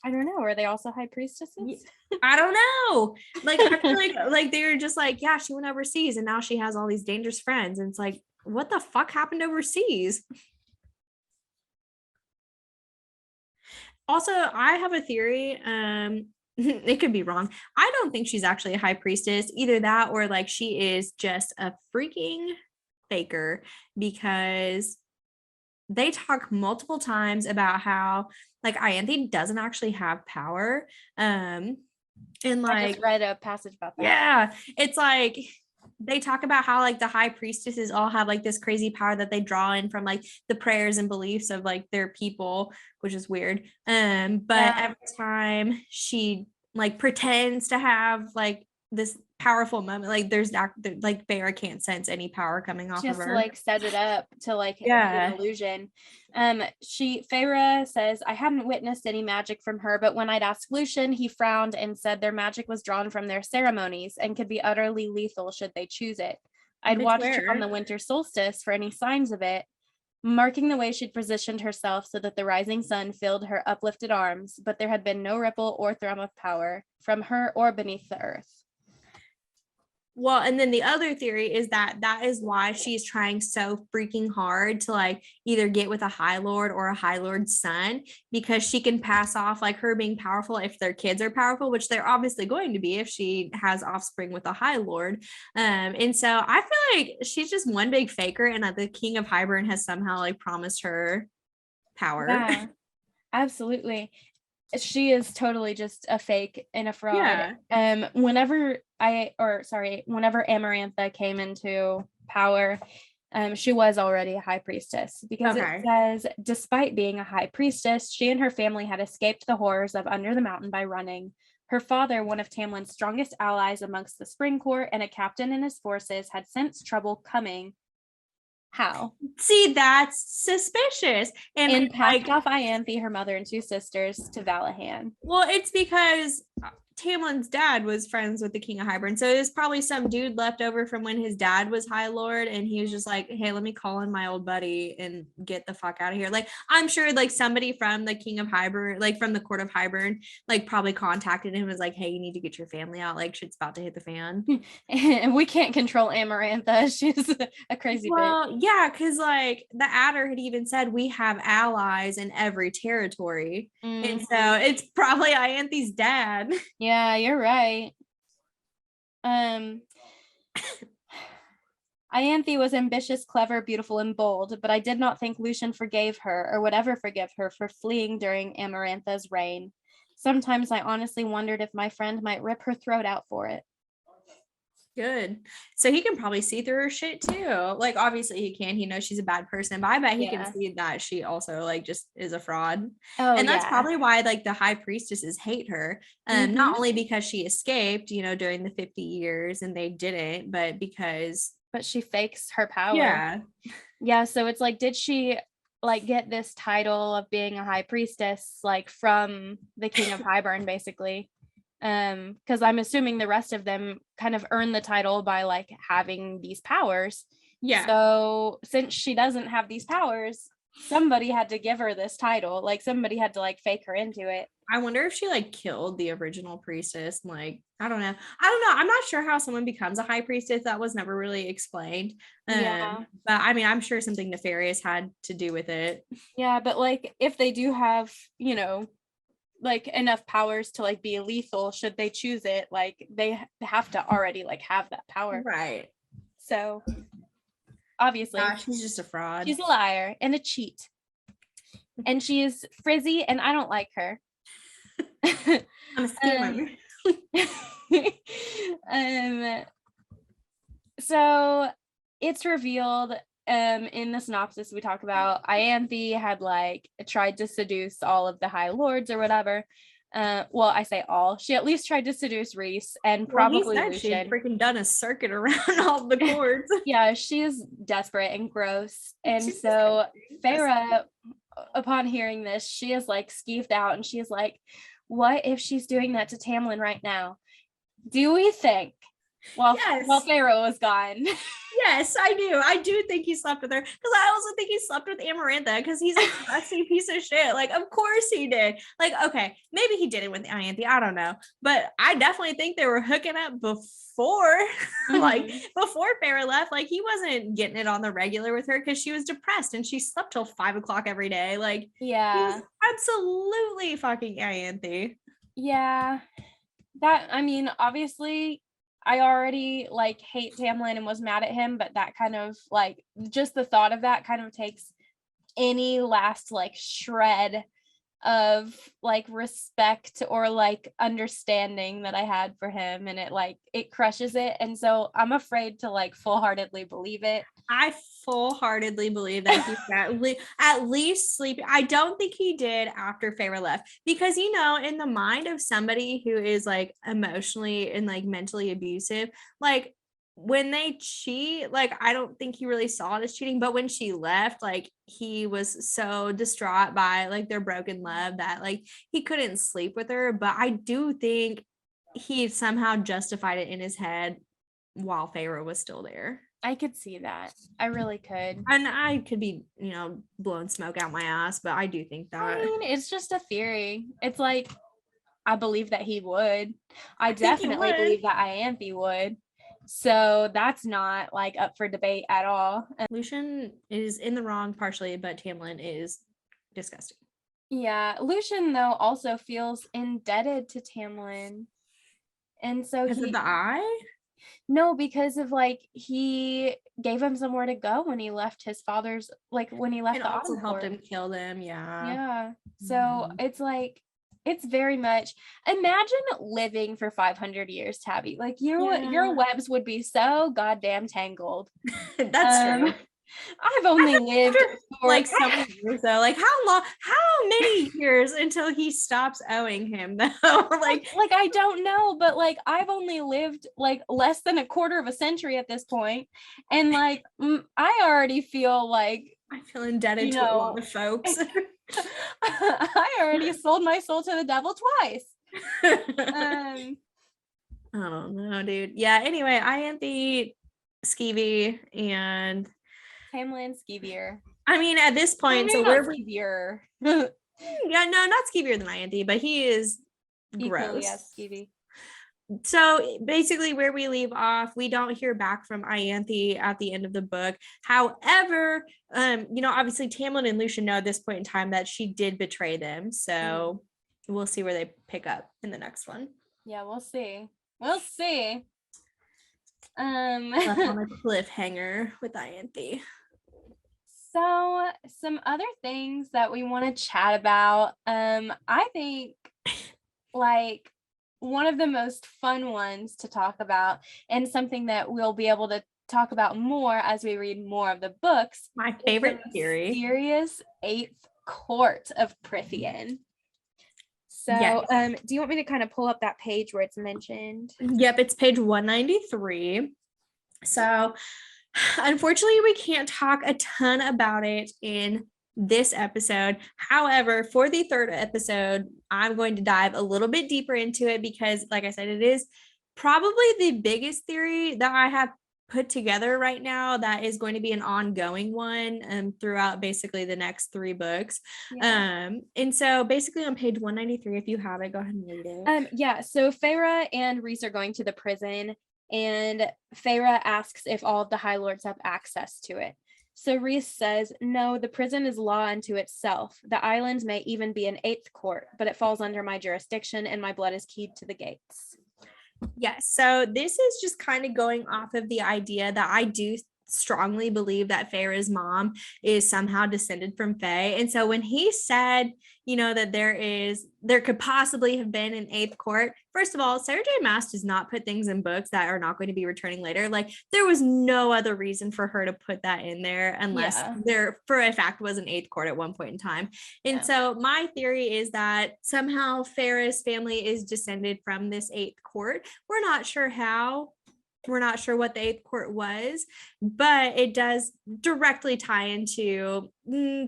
I don't know. Are they also high priestesses? I don't know. Like, I feel like they were just like, yeah, she went overseas and now she has all these dangerous friends. And it's like, what the fuck happened overseas? Also, I have a theory. It could be wrong. I don't think she's actually a high priestess, either that or like she is just a freaking faker, because they talk multiple times about how like Ianthe doesn't actually have power. And like I just read a passage about that. Yeah, it's like they talk about how like the high priestesses all have like this crazy power that they draw in from like the prayers and beliefs of like their people, which is weird. But every time she like pretends to have like this powerful moment, like there's like Pharah can't sense any power coming off of her. Just like set it up to like an illusion. Pharah says, I hadn't witnessed any magic from her, but when I'd asked Lucian, he frowned and said their magic was drawn from their ceremonies and could be utterly lethal should they choose it. I'd watched her on the winter solstice for any signs of it, marking the way she'd positioned herself so that the rising sun filled her uplifted arms, but there had been no ripple or thrum of power from her or beneath the earth. Well, and then the other theory is that is why she's trying so freaking hard to like either get with a High Lord or a High Lord's son, because she can pass off like her being powerful if their kids are powerful, which they're obviously going to be if she has offspring with a High Lord. And so I feel like she's just one big faker, and that the king of Hybern has somehow like promised her power. Yeah, absolutely. She is totally just a fake and a fraud. Yeah. Whenever Amarantha came into power, she was already a high priestess, because it says, despite being a high priestess, she and her family had escaped the horrors of Under the Mountain by running. Her father, one of Tamlin's strongest allies amongst the Spring Court and a captain in his forces, had sensed trouble coming How? See, that's suspicious. And Passed off Ianthe, her mother, and 2 sisters to Valahan. well, it's because Tamlin's dad was friends with the King of Hybern. So there's probably some dude left over from when his dad was High Lord, and he was just like, hey, let me call in my old buddy and get the fuck out of here. Like, I'm sure like somebody from the King of Hybern, like from the court of Hybern, like probably contacted him and was like, hey, you need to get your family out. Like, shit's about to hit the fan. And we can't control Amarantha. She's a crazy bitch. Yeah, because like the adder had even said we have allies in every territory. And so it's probably Ianthe's dad. Yeah, you're right. Ianthe was ambitious, clever, beautiful, and bold, but I did not think Lucian forgave her or would ever forgive her for fleeing during Amarantha's reign. Sometimes I honestly wondered if my friend might rip her throat out for it. Good. So he can probably see through her shit too. Like obviously he can. He knows she's a bad person, but I bet he can see that she also like just is a fraud. And that's probably why like the high priestesses hate her. Not only because she escaped, you know, during the 50 years and they didn't, but she fakes her power. Yeah. So it's like, did she like get this title of being a high priestess like from the King of Hybern basically? Because I'm assuming the rest of them kind of earn the title by like having these powers. So since she doesn't have these powers, somebody had to give her this title. Like somebody had to like fake her into it. I wonder if she like killed the original priestess. Like I don't know. I'm not sure how someone becomes a high priestess. That was never really explained. But I mean, I'm sure something nefarious had to do with it. Yeah, but like if they do have, you know, like enough powers to like be lethal, should they choose it, like they have to already like have that power, right? So obviously she's just a fraud. She's a liar and a cheat, and she is frizzy and I don't like her. I'm a scammer. So it's revealed in the synopsis we talk about Ianthe had like tried to seduce all of the High Lords or whatever. Well, I say all. She at least tried to seduce Reese and probably Lucian. She had freaking done a circuit around all the courts. Yeah, she is desperate and gross. And so Pharah, upon hearing this, she is like skeeved out and she is like, what if she's doing that to Tamlin right now? Do we think? While Pharah was gone. Yes, I do. I do think he slept with her because I also think he slept with Amarantha because he's a crusty piece of shit. Like, of course he did. Like, okay, maybe he did it with Ianthe. I don't know, but I definitely think they were hooking up before, like before Pharah left. Like, he wasn't getting it on the regular with her because she was depressed and she slept till 5 o'clock every day. Like, he was absolutely fucking Ianthe. Yeah, that I mean, obviously. I already like hate Tamlin and was mad at him, but that kind of like just the thought of that kind of takes any last like shred of like respect or like understanding that I had for him, and it crushes it. And so I'm afraid to like full-heartedly believe it. I full-heartedly believe that he's at least sleeping. I don't think he did after Pharah left because, you know, in the mind of somebody who is like emotionally and like mentally abusive, like when they cheat, like I don't think he really saw it as cheating, but when she left, like he was so distraught by like their broken love that like he couldn't sleep with her. But I do think he somehow justified it in his head while Pharah was still there. I could see that. I really could. And I could be, you know, blowing smoke out my ass, but I do think that. I mean, it's just a theory. It's like, I believe that he would. I definitely believe that Ianthe would. So that's not like up for debate at all. Lucian is in the wrong partially, but Tamlin is disgusting. Yeah. Lucian, though, also feels indebted to Tamlin. And so because of the eye? No, because of like he gave him somewhere to go when he left his father's, like when he left and the also Autumn helped Court. him kill them. Yeah. So it's like it's very much, imagine living for 500 years, Tabby. Like your webs would be so goddamn tangled. That's true. I've only lived for like so many years though. Like how many years until he stops owing him though? like I don't know, but like I've only lived like less than a quarter of a century at this point, and like I already feel like I feel indebted to a lot of folks. I already sold my soul to the devil twice. I don't know, dude. Yeah, anyway, Ianthe, Skeevy, and Tamlin, Skeevier. I mean, at this point, so we're Skeevier. Yeah, no, not Skeevier than Ianthe, but he is gross. Yes, Skeevy. So basically where we leave off, we don't hear back from Ianthe at the end of the book. However, obviously Tamlin and Lucian know at this point in time that she did betray them. So we'll see where they pick up in the next one. Yeah, we'll see. We'll see. Left on a cliffhanger with Ianthe. So some other things that we want to chat about. I think like one of the most fun ones to talk about, and something that we'll be able to talk about more as we read more of the books. My favorite theory. Mysterious Eighth Court of Prythian. So yes. Do you want me to kind of pull up that page where it's mentioned? Yep, it's page 193. So unfortunately, we can't talk a ton about it in this episode. However, for the third episode, I'm going to dive a little bit deeper into it because, like I said, it is probably the biggest theory that I have put together right now that is going to be an ongoing one throughout basically the next 3 books. Yeah. And so basically on page 193, if you have it, go ahead and read it. Yeah, so Pharah and Reese are going to the prison, and Pharah asks if all of the High Lords have access to it. So Reese says, no, the prison is law unto itself. The island may even be an 8th court, but it falls under my jurisdiction and my blood is keyed to the gates. Yes. So this is just kind of going off of the idea that I do strongly believe that Pharah's mom is somehow descended from Fae. And so when he said, that there could possibly have been an 8th court, first of all, Sarah J Maas does not put things in books that are not going to be returning later. Like there was no other reason for her to put that in there unless there for a fact was an 8th court at one point in time. And so my theory is that somehow Pharah's family is descended from this 8th court. We're not sure how. We're not sure what the 8th court was, but it does directly tie into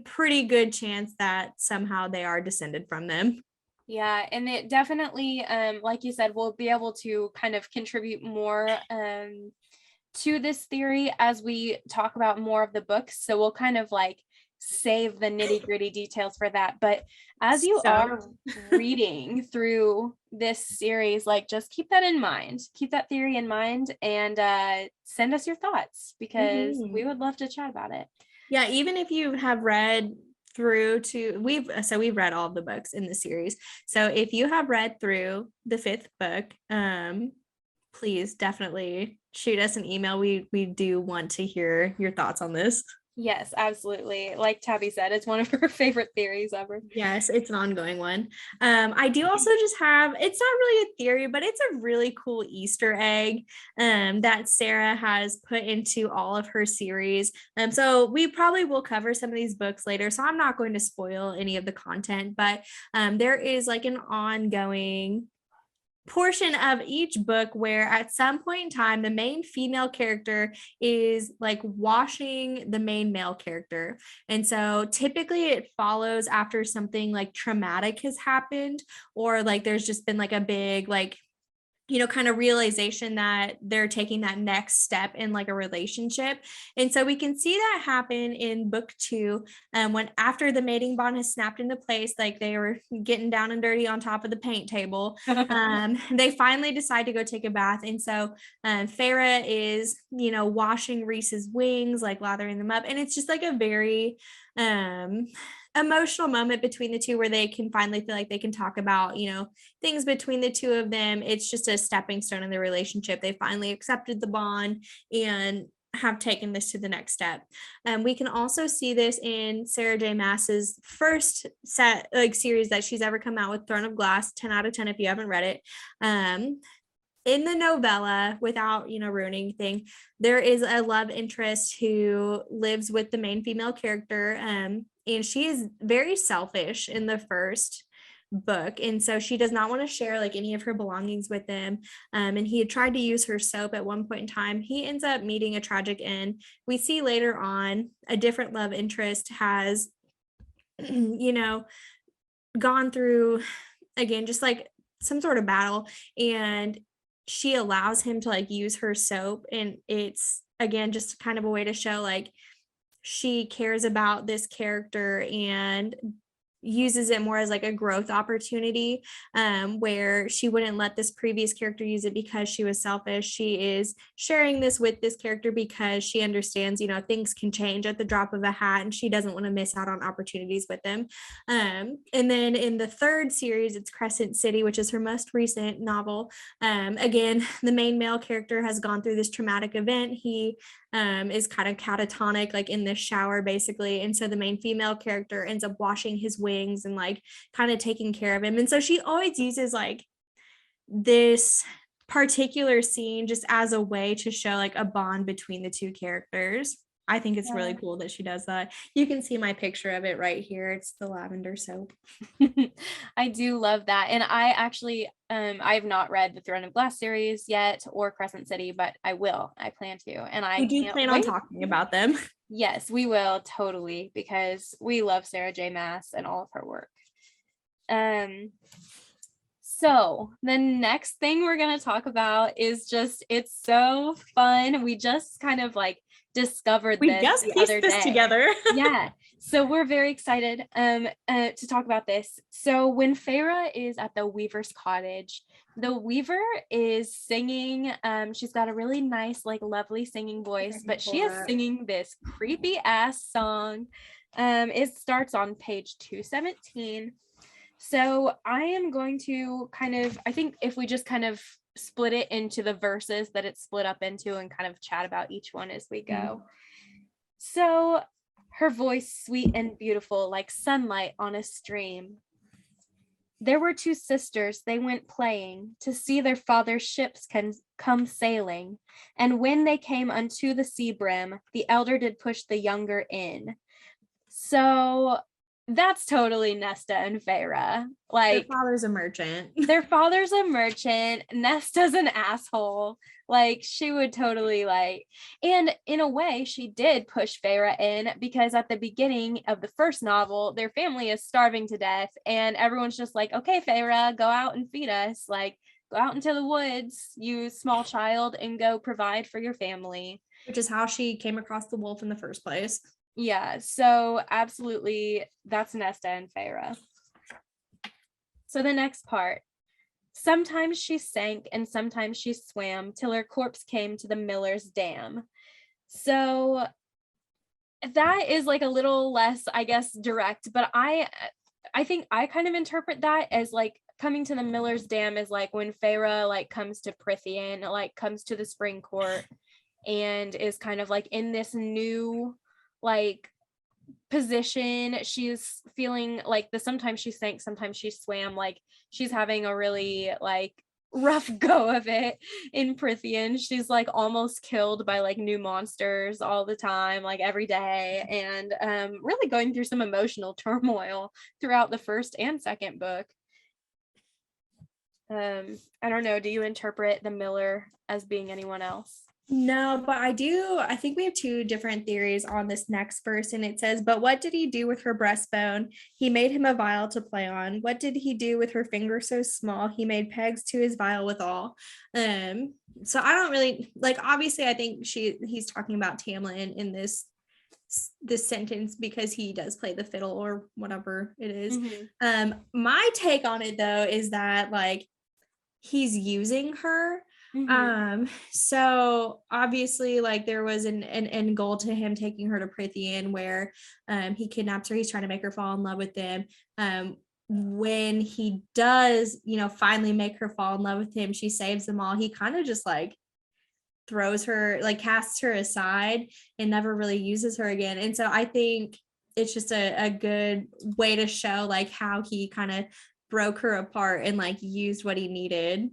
pretty good chance that somehow they are descended from them. Yeah, and it definitely, like you said, we'll be able to kind of contribute more to this theory as we talk about more of the books. So we'll kind of like save the nitty-gritty details for that. But as you are reading through this series, like just keep that in mind, keep that theory in mind, and send us your thoughts because we would love to chat about it. Yeah, even if you have read through we've read all of the books in the series. So if you have read through the 5th book, please definitely shoot us an email. We do want to hear your thoughts on this. Yes, absolutely. Like Tabby said, it's one of her favorite theories ever. Yes, it's an ongoing one. I do also just have, it's not really a theory, but it's a really cool Easter egg that Sarah has put into all of her series. So we probably will cover some of these books later, so I'm not going to spoil any of the content, but there is like an ongoing portion of each book where at some point in time the main female character is like washing the main male character, and so typically it follows after something like traumatic has happened or like there's just been like a big like kind of realization that they're taking that next step in like a relationship. And so we can see that happen in book 2 when after the mating bond has snapped into place, like they were getting down and dirty on top of the paint table, they finally decide to go take a bath. And so Pharah is washing Reese's wings, like lathering them up, and it's just like a very emotional moment between the two where they can finally feel like they can talk about things between the two of them. It's just a stepping stone in the relationship. They finally accepted the bond and have taken this to the next step. We can also see this in Sarah J Maas's first series that she's ever come out with, Throne of Glass, 10 out of 10 if you haven't read it. in the novella, without, ruining anything, there is a love interest who lives with the main female character. And she is very selfish in the first book. And so she does not want to share like any of her belongings with him. And he had tried to use her soap at one point in time. He ends up meeting a tragic end. We see later on a different love interest has, gone through, again, just like some sort of battle, and she allows him to like use her soap, and it's again just kind of a way to show like she cares about this character and uses it more as like a growth opportunity, where she wouldn't let this previous character use it because she was selfish. She is sharing this with this character because she understands, things can change at the drop of a hat, and she doesn't want to miss out on opportunities with them. And then in the third series, it's Crescent City, which is her most recent novel. Again, the main male character has gone through this traumatic event. He is kind of catatonic, like in the shower, basically. And so the main female character ends up washing his wings and like kind of taking care of him. And so she always uses like this particular scene just as a way to show like a bond between the two characters. I think it's really cool that she does that. You can see my picture of it right here. It's the lavender soap. I do love that. And I actually, I've not read the Throne of Glass series yet or Crescent City, but I will. I plan to. And I do plan on talking about them. Yes, we will, totally, because we love Sarah J Maas and all of her work. So the next thing we're going to talk about is just, it's so fun. We just kind of like discovered this the other day together. Yeah, so we're very excited to talk about this. So when Pharah is at the Weaver's cottage, the Weaver is singing. She's got a really nice, like lovely singing voice, but she is singing this creepy ass song. It starts on page 217. So I am going to kind of, I think if we just kind of split it into the verses that it's split up into and kind of chat about each one as we go. So her voice sweet and beautiful like sunlight on a stream. There were two sisters, they went playing to see their father's ships can come sailing. And when they came unto the sea brim, the elder did push the younger in. So that's totally Nesta and Pharah. Like their father's a merchant. Nesta's an asshole. Like she would totally like, and in a way she did push Pharah in, because at the beginning of the first novel, their family is starving to death and everyone's just like, okay, Pharah, go out and feed us. Like go out into the woods, you small child, and go provide for your family. Which is how she came across the wolf in the first place. Yeah, so absolutely, that's Nesta and Pharah. So the next part. Sometimes she sank and sometimes she swam till her corpse came to the miller's dam. So that is like a little less, I guess, direct, but I think I kind of interpret that as like coming to the miller's dam is like when Pharah like comes to Prithian, like comes to the spring court and is kind of like in this new like position. She's feeling like sometimes she sank, sometimes she swam, like she's having a really like rough go of it in Prithian. She's like almost killed by like new monsters all the time, like every day, and really going through some emotional turmoil throughout the first and second book. I don't know, do you interpret the miller as being anyone else? No, but I think we have two different theories on this next verse, and it says, but what did he do with her breastbone? He made him a vial to play on. What did he do with her finger so small? He made pegs to his vial withal. So I don't really like, obviously I think he's talking about Tamlin in this sentence because he does play the fiddle or whatever it is. My take on it though is that like he's using her. So obviously like there was an end goal to him taking her to Prithian where he kidnaps her. He's trying to make her fall in love with him. When he does, finally make her fall in love with him, she saves them all. He kind of just like throws her, like casts her aside and never really uses her again. And so I think it's just a good way to show like how he kind of broke her apart and like used what he needed.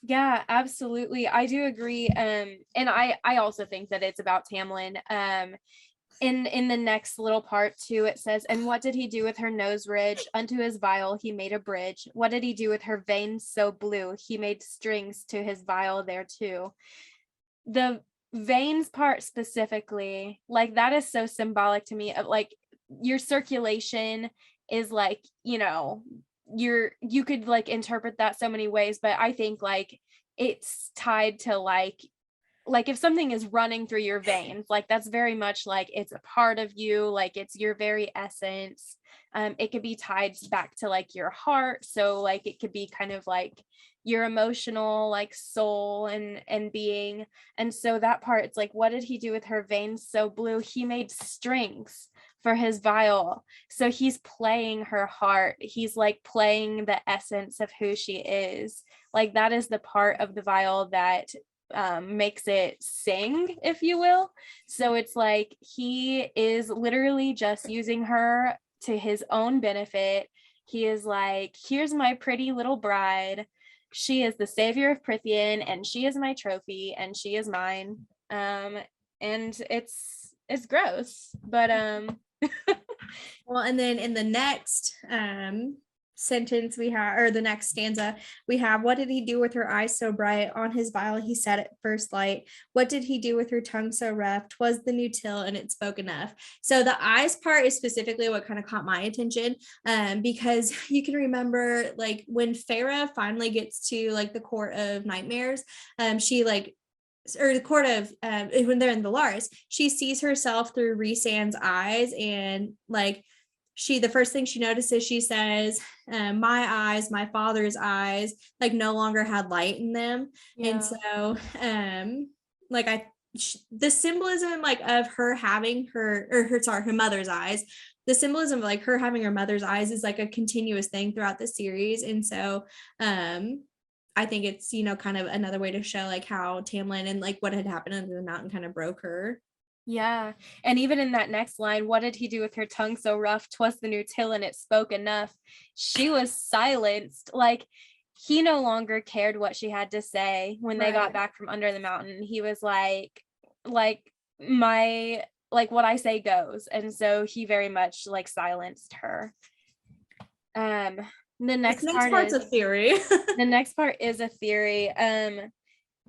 Yeah, absolutely. I do agree. And I also think that it's about Tamlin. In the next little part too, it says, and what did he do with her nose ridge? Unto his vial he made a bridge. What did he do with her veins so blue? He made strings to his vial there too. The veins part specifically, like that is so symbolic to me of like your circulation is like, you could like interpret that so many ways, but I think like it's tied to like if something is running through your veins, like that's very much like it's a part of you, like it's your very essence. It could be tied back to like your heart, so like it could be kind of like your emotional like soul and being. And so that part, it's like, what did he do with her veins so blue? He made strings for his vial, so he's playing her heart, he's like playing the essence of who she is. Like that is the part of the vial that makes it sing, if you will. So it's like he is literally just using her to his own benefit. He is like, here's my pretty little bride. She is the savior of Prithian, and she is my trophy, and she is mine. And it's gross, but Well, and then in the next sentence we have, or the next stanza, we have, what did he do with her eyes so bright? On his vial he set at first light. What did he do with her tongue so rough? 'Twas the new till, and it spoke enough. So the eyes part is specifically what kind of caught my attention, because you can remember like when Pharah finally gets to like the court of nightmares, she like, or the court of when they're in the Lars, she sees herself through Rhysand's eyes, and like the first thing she notices, she says, my eyes, my father's eyes, like no longer had light in them. Yeah. And so like the symbolism like of her having her mother's eyes, the symbolism of like her having her mother's eyes is like a continuous thing throughout the series. And so I think it's, kind of another way to show like how Tamlin and like what had happened under the mountain kind of broke her. Yeah. And even in that next line, what did he do with her tongue so rough? 'Twas the new till, and it spoke enough. She was silenced. Like he no longer cared what she had to say when they got back from under the mountain. He was like my, like what I say goes. And so he very much like silenced her. The next part's a theory. The next part is a theory.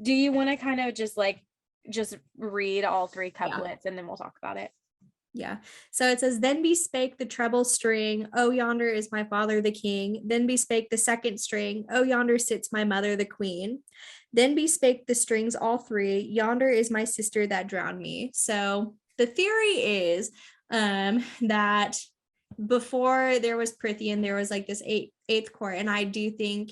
Do you want to kind of just read all three couplets and then we'll talk about it? Yeah. So it says, then bespake the treble string, oh, yonder is my father the king. Then bespake the second string, oh, yonder sits my mother the queen. Then bespake the strings all three, yonder is my sister that drowned me. So the theory is that before there was Prithian, there was like this eighth court, and I do think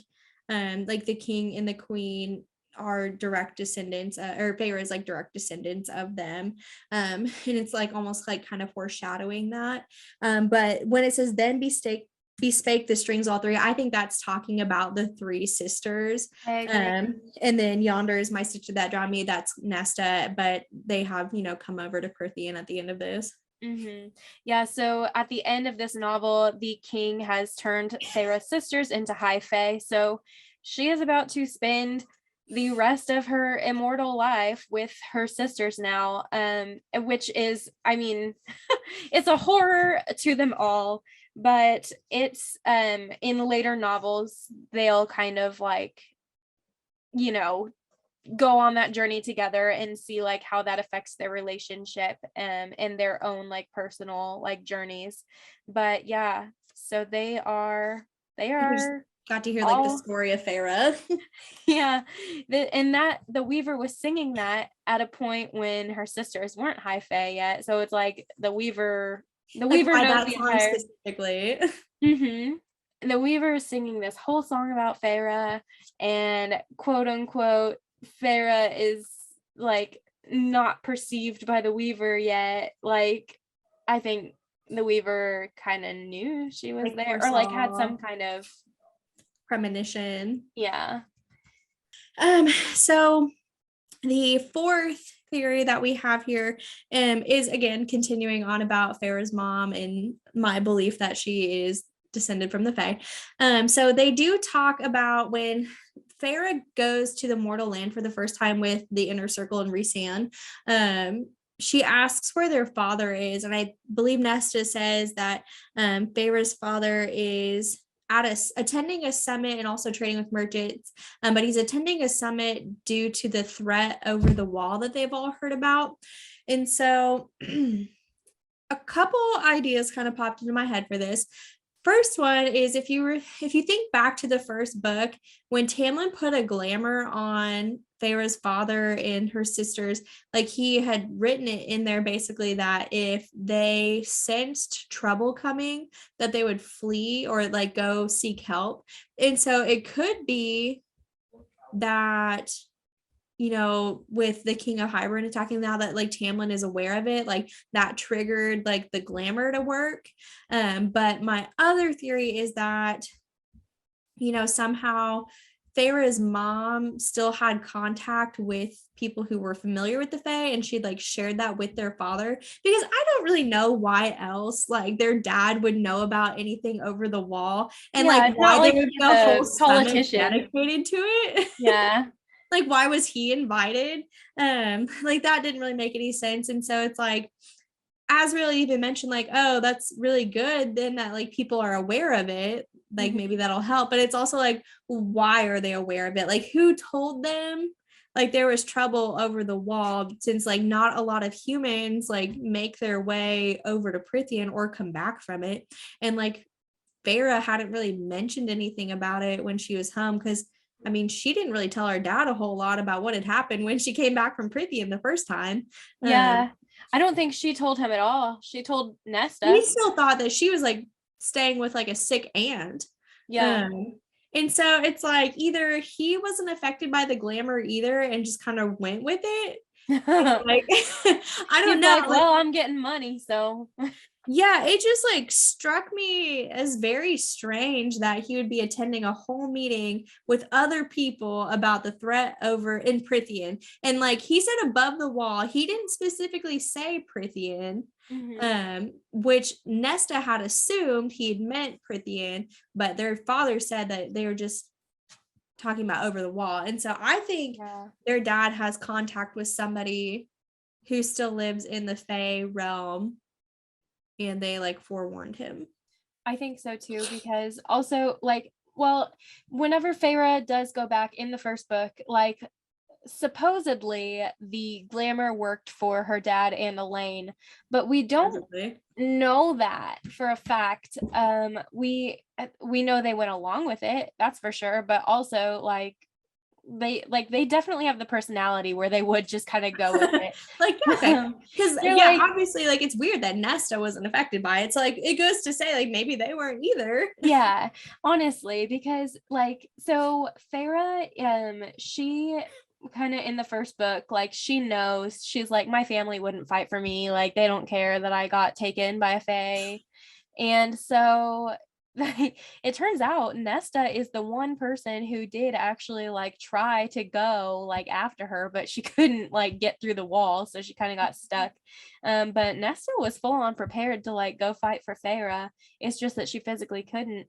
like the king and the queen are direct descendants, or Pharah is like direct descendants of them, and it's like almost like kind of foreshadowing that. But when it says then bespake the strings all three, I think that's talking about the three sisters. And then yonder is my sister that drowned me, that's Nesta, but they have come over to Prithian at the end of this. Mm-hmm. Yeah, so at the end of this novel, the king has turned Pharah's sisters into high fae, so she is about to spend the rest of her immortal life with her sisters now, which is, I mean, it's a horror to them all, but it's in later novels they'll kind of like go on that journey together and see like how that affects their relationship and their own like personal like journeys. But yeah, so they are got to hear like the story of Pharah. Yeah, and that the Weaver was singing that at a point when her sisters weren't high fae yet, so it's like the Weaver knows the entire specifically. Mm-hmm. The Weaver is singing this whole song about Pharah, and quote unquote Pharah is like not perceived by the Weaver yet. Like I think the Weaver kind of knew she was like there, or like had some kind of premonition. Yeah. So the fourth theory that we have here is again continuing on about Pharah's mom and my belief that she is descended from the Fae. So they do talk about when Pharah goes to the mortal land for the first time with the inner circle and Reese, she asks where their father is, and I believe Nesta says that Pharah's father is attending a summit and also trading with merchants, but he's attending a summit due to the threat over the wall that they've all heard about. And so a couple ideas kind of popped into my head for this. First one is if you think back to the first book, when Tamlin put a glamour on Pharah's father and her sisters, like he had written it in there basically that if they sensed trouble coming, that they would flee or like go seek help. And so it could be that, with the King of Hybern attacking, now that like Tamlin is aware of it, like that triggered like the glamour to work. But my other theory is that, somehow Pharah's mom still had contact with people who were familiar with the Fae, and she'd like shared that with their father, because I don't really know why else like their dad would know about anything over the wall, and like why they would go whole politician dedicated to it. Yeah. Like, why was he invited? Like that didn't really make any sense. And so it's like, as really even mentioned, like, oh, that's really good then that like people are aware of it, like maybe that'll help. But it's also like, why are they aware of it? Like, who told them like there was trouble over the wall, since like not a lot of humans like make their way over to Prythian or come back from it. And like Pharah hadn't really mentioned anything about it when she was home, because I mean, she didn't really tell her dad a whole lot about what had happened when she came back from Prythian the first time. Yeah. I don't think she told him at all. She told Nesta. He still thought that she was like staying with like a sick aunt. Yeah. And so it's like either he wasn't affected by the glamour either and just kind of went with it. Like, I don't know. Like, well, I'm getting money, so. Yeah, it just like struck me as very strange that he would be attending a whole meeting with other people about the threat over in Prythian. And like he said above the wall, he didn't specifically say Prythian, which Nesta had assumed he'd meant Prythian, but their father said that they were just talking about over the wall. And so I think their dad has contact with somebody who still lives in the Fae realm, and they like forewarned him. I think so too, because also like, well, whenever Pharah does go back in the first book, like supposedly the glamour worked for her dad and Elaine, but we don't know that for a fact. We know they went along with it, that's for sure, but also like they definitely have the personality where they would just kind of go with it. Like, okay, because like, obviously like it's weird that Nesta wasn't affected by it, so like it goes to say like maybe they weren't either. Yeah, honestly, because like, so Pharah, she kind of in the first book, like she knows, she's like, my family wouldn't fight for me, like they don't care that I got taken by a Fae. And so it turns out Nesta is the one person who did actually like try to go like after her, but she couldn't like get through the wall, so she kind of got stuck. But Nesta was full on prepared to like go fight for Pharah. It's just that she physically couldn't.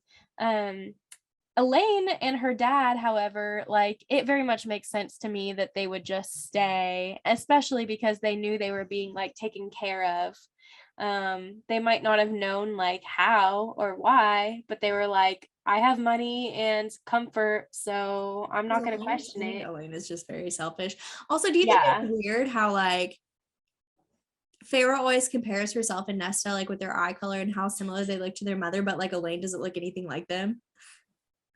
Elaine and her dad, however, like it very much makes sense to me that they would just stay, especially because they knew they were being like taken care of. They might not have known like how or why, but they were like, I have money and comfort, so I'm not going to question it. Elaine is just very selfish. Also, do you think it's weird how like Pharah always compares herself and Nesta like with their eye color and how similar they look to their mother, but like Elaine doesn't look anything like them?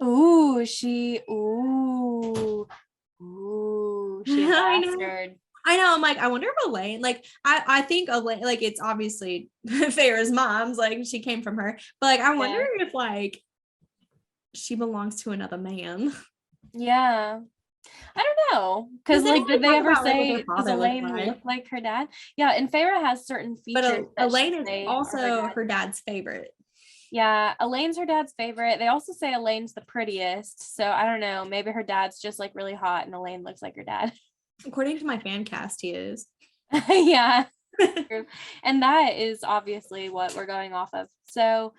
Ooh, she's a bastard. I know. I'm like, I wonder if Elaine, like, I think Elaine, like, it's obviously Farrah's mom's, like, she came from her, but like, I wonder if like she belongs to another man. Yeah. I don't know. Because like, did they ever say, does Elaine look like her dad? Yeah, and Pharah has certain features. But Elaine is also her dad's favorite. Yeah, Elaine's her dad's favorite. They also say Elaine's the prettiest. So I don't know. Maybe her dad's just like really hot and Elaine looks like her dad. According to my fan cast, he is. Yeah. And that is obviously what we're going off of. So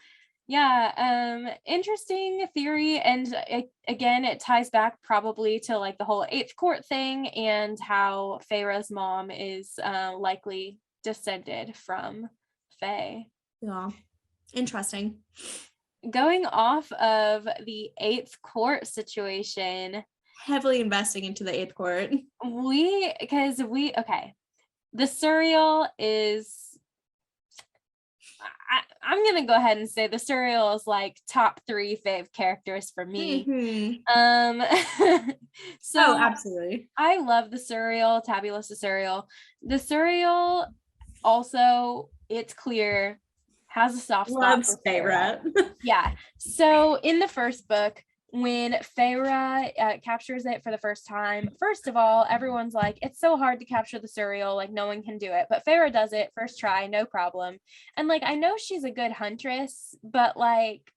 Yeah, interesting theory, and again, it ties back probably to like the whole eighth court thing and how Feyre's mom is likely descended from Faye. Yeah, interesting. Going off of the eighth court situation, Heavily investing into the eighth court. okay, the Suriel is, I'm gonna go ahead and say the Suriel is like top 3 fave characters for me. So absolutely. I love the Suriel, Tabulous the Suriel. The Suriel also, it's clear, has a soft spot for Feyre. Yeah. So in the first book, when Feyre captures it for the first time, first of all, everyone's like, it's so hard to capture the Suriel, like no one can do it, but Feyre does it first try, no problem. And like, I know she's a good huntress, but like,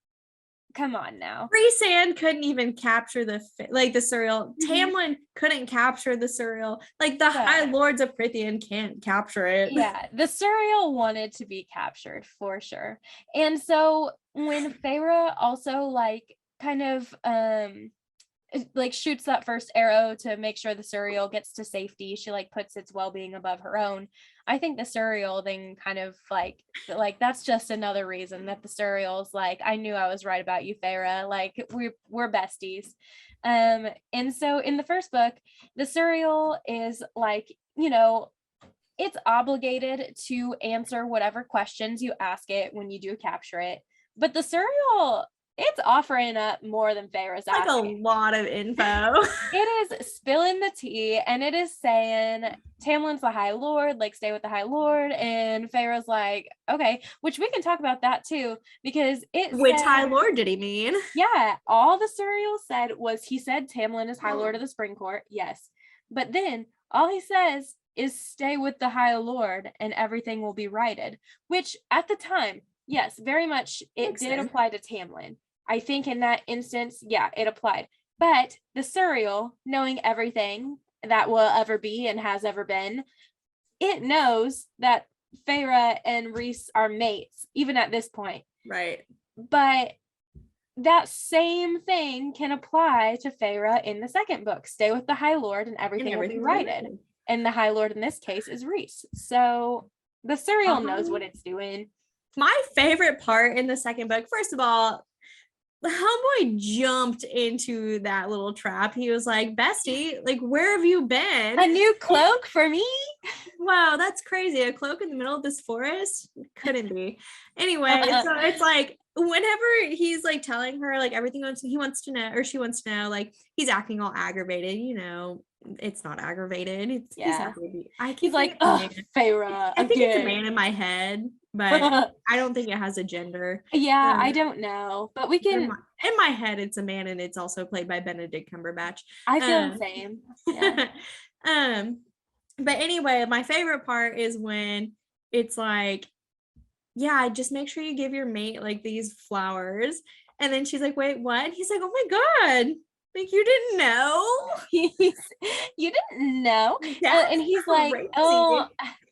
come on now. Reese couldn't even capture the Suriel. Tamlin couldn't capture the Suriel. Like the High Lords of Prythian can't capture it. Yeah, the Suriel wanted to be captured for sure. And so when Feyre also like kind of like shoots that first arrow to make sure the Suriel gets to safety, she like puts its well-being above her own. I think the Suriel thing kind of like that's just another reason that the Suriel's like, I knew I was right about you, Feyre, like we're besties. And so in the first book, the Suriel is like, you know, it's obligated to answer whatever questions you ask it when you do capture it, but the Suriel, it's offering up more than Feyre's asking. Like a lot of info. It is spilling the tea, and it is saying Tamlin's the High Lord, like stay with the High Lord, and Feyre's like, okay, which we can talk about that too, because which High Lord did he mean? Yeah, all the Suriel said was he said Tamlin is High Lord of the Spring Court, yes, but then all he says is stay with the High Lord and everything will be righted, which at the time, yes, very much it did apply to Tamlin. I think in that instance, yeah, it applied. But the Suriel, knowing everything that will ever be and has ever been, it knows that Feyre and Reese are mates, even at this point. Right. But that same thing can apply to Feyre in the second book. Stay with the High Lord and everything will be righted. And the High Lord in this case is Reese. So the Suriel knows what it's doing. My favorite part in the second book, first of all, the homeboy jumped into that little trap. He was like, bestie, like, where have you been? A new cloak for me? Wow, that's crazy. A cloak in the middle of this forest? Couldn't be. Anyway, so it's like, whenever he's like telling her like everything he wants to know, or she wants to know, like he's acting all aggravated, you know, it's not aggravated. He's like, oh, Feyre. I think it's a man in my head, but I don't think it has a gender. Yeah, I don't know, but we can. In my head, it's a man, and it's also played by Benedict Cumberbatch. I feel the same. Yeah. But anyway, my favorite part is when it's like, yeah, just make sure you give your mate like these flowers, and then she's like, wait, what? He's like, oh my god. Like, you didn't know? You didn't know? And he's crazy. Like, oh,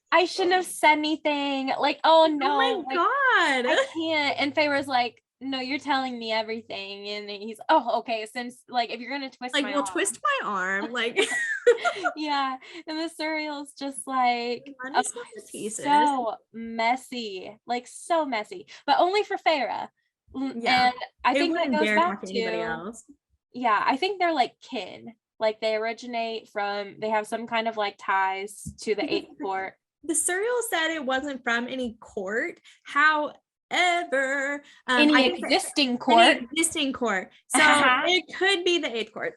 I shouldn't have said anything. Like, oh no. Oh my god. I can't. And Feyre's like, no, you're telling me everything. And he's, oh, okay. Since, like, if you're going to twist my arm. Twist my arm. Like. Yeah. And the Suriel's just like, so messy. Like, so messy. But only for Feyre. Yeah. And I think that goes back to anybody else. Yeah, I think they're like kin. Like they originate from, they have some kind of like ties to the eighth court. The Suriel said it wasn't from any court. However, any existing court. So it could be the eighth court.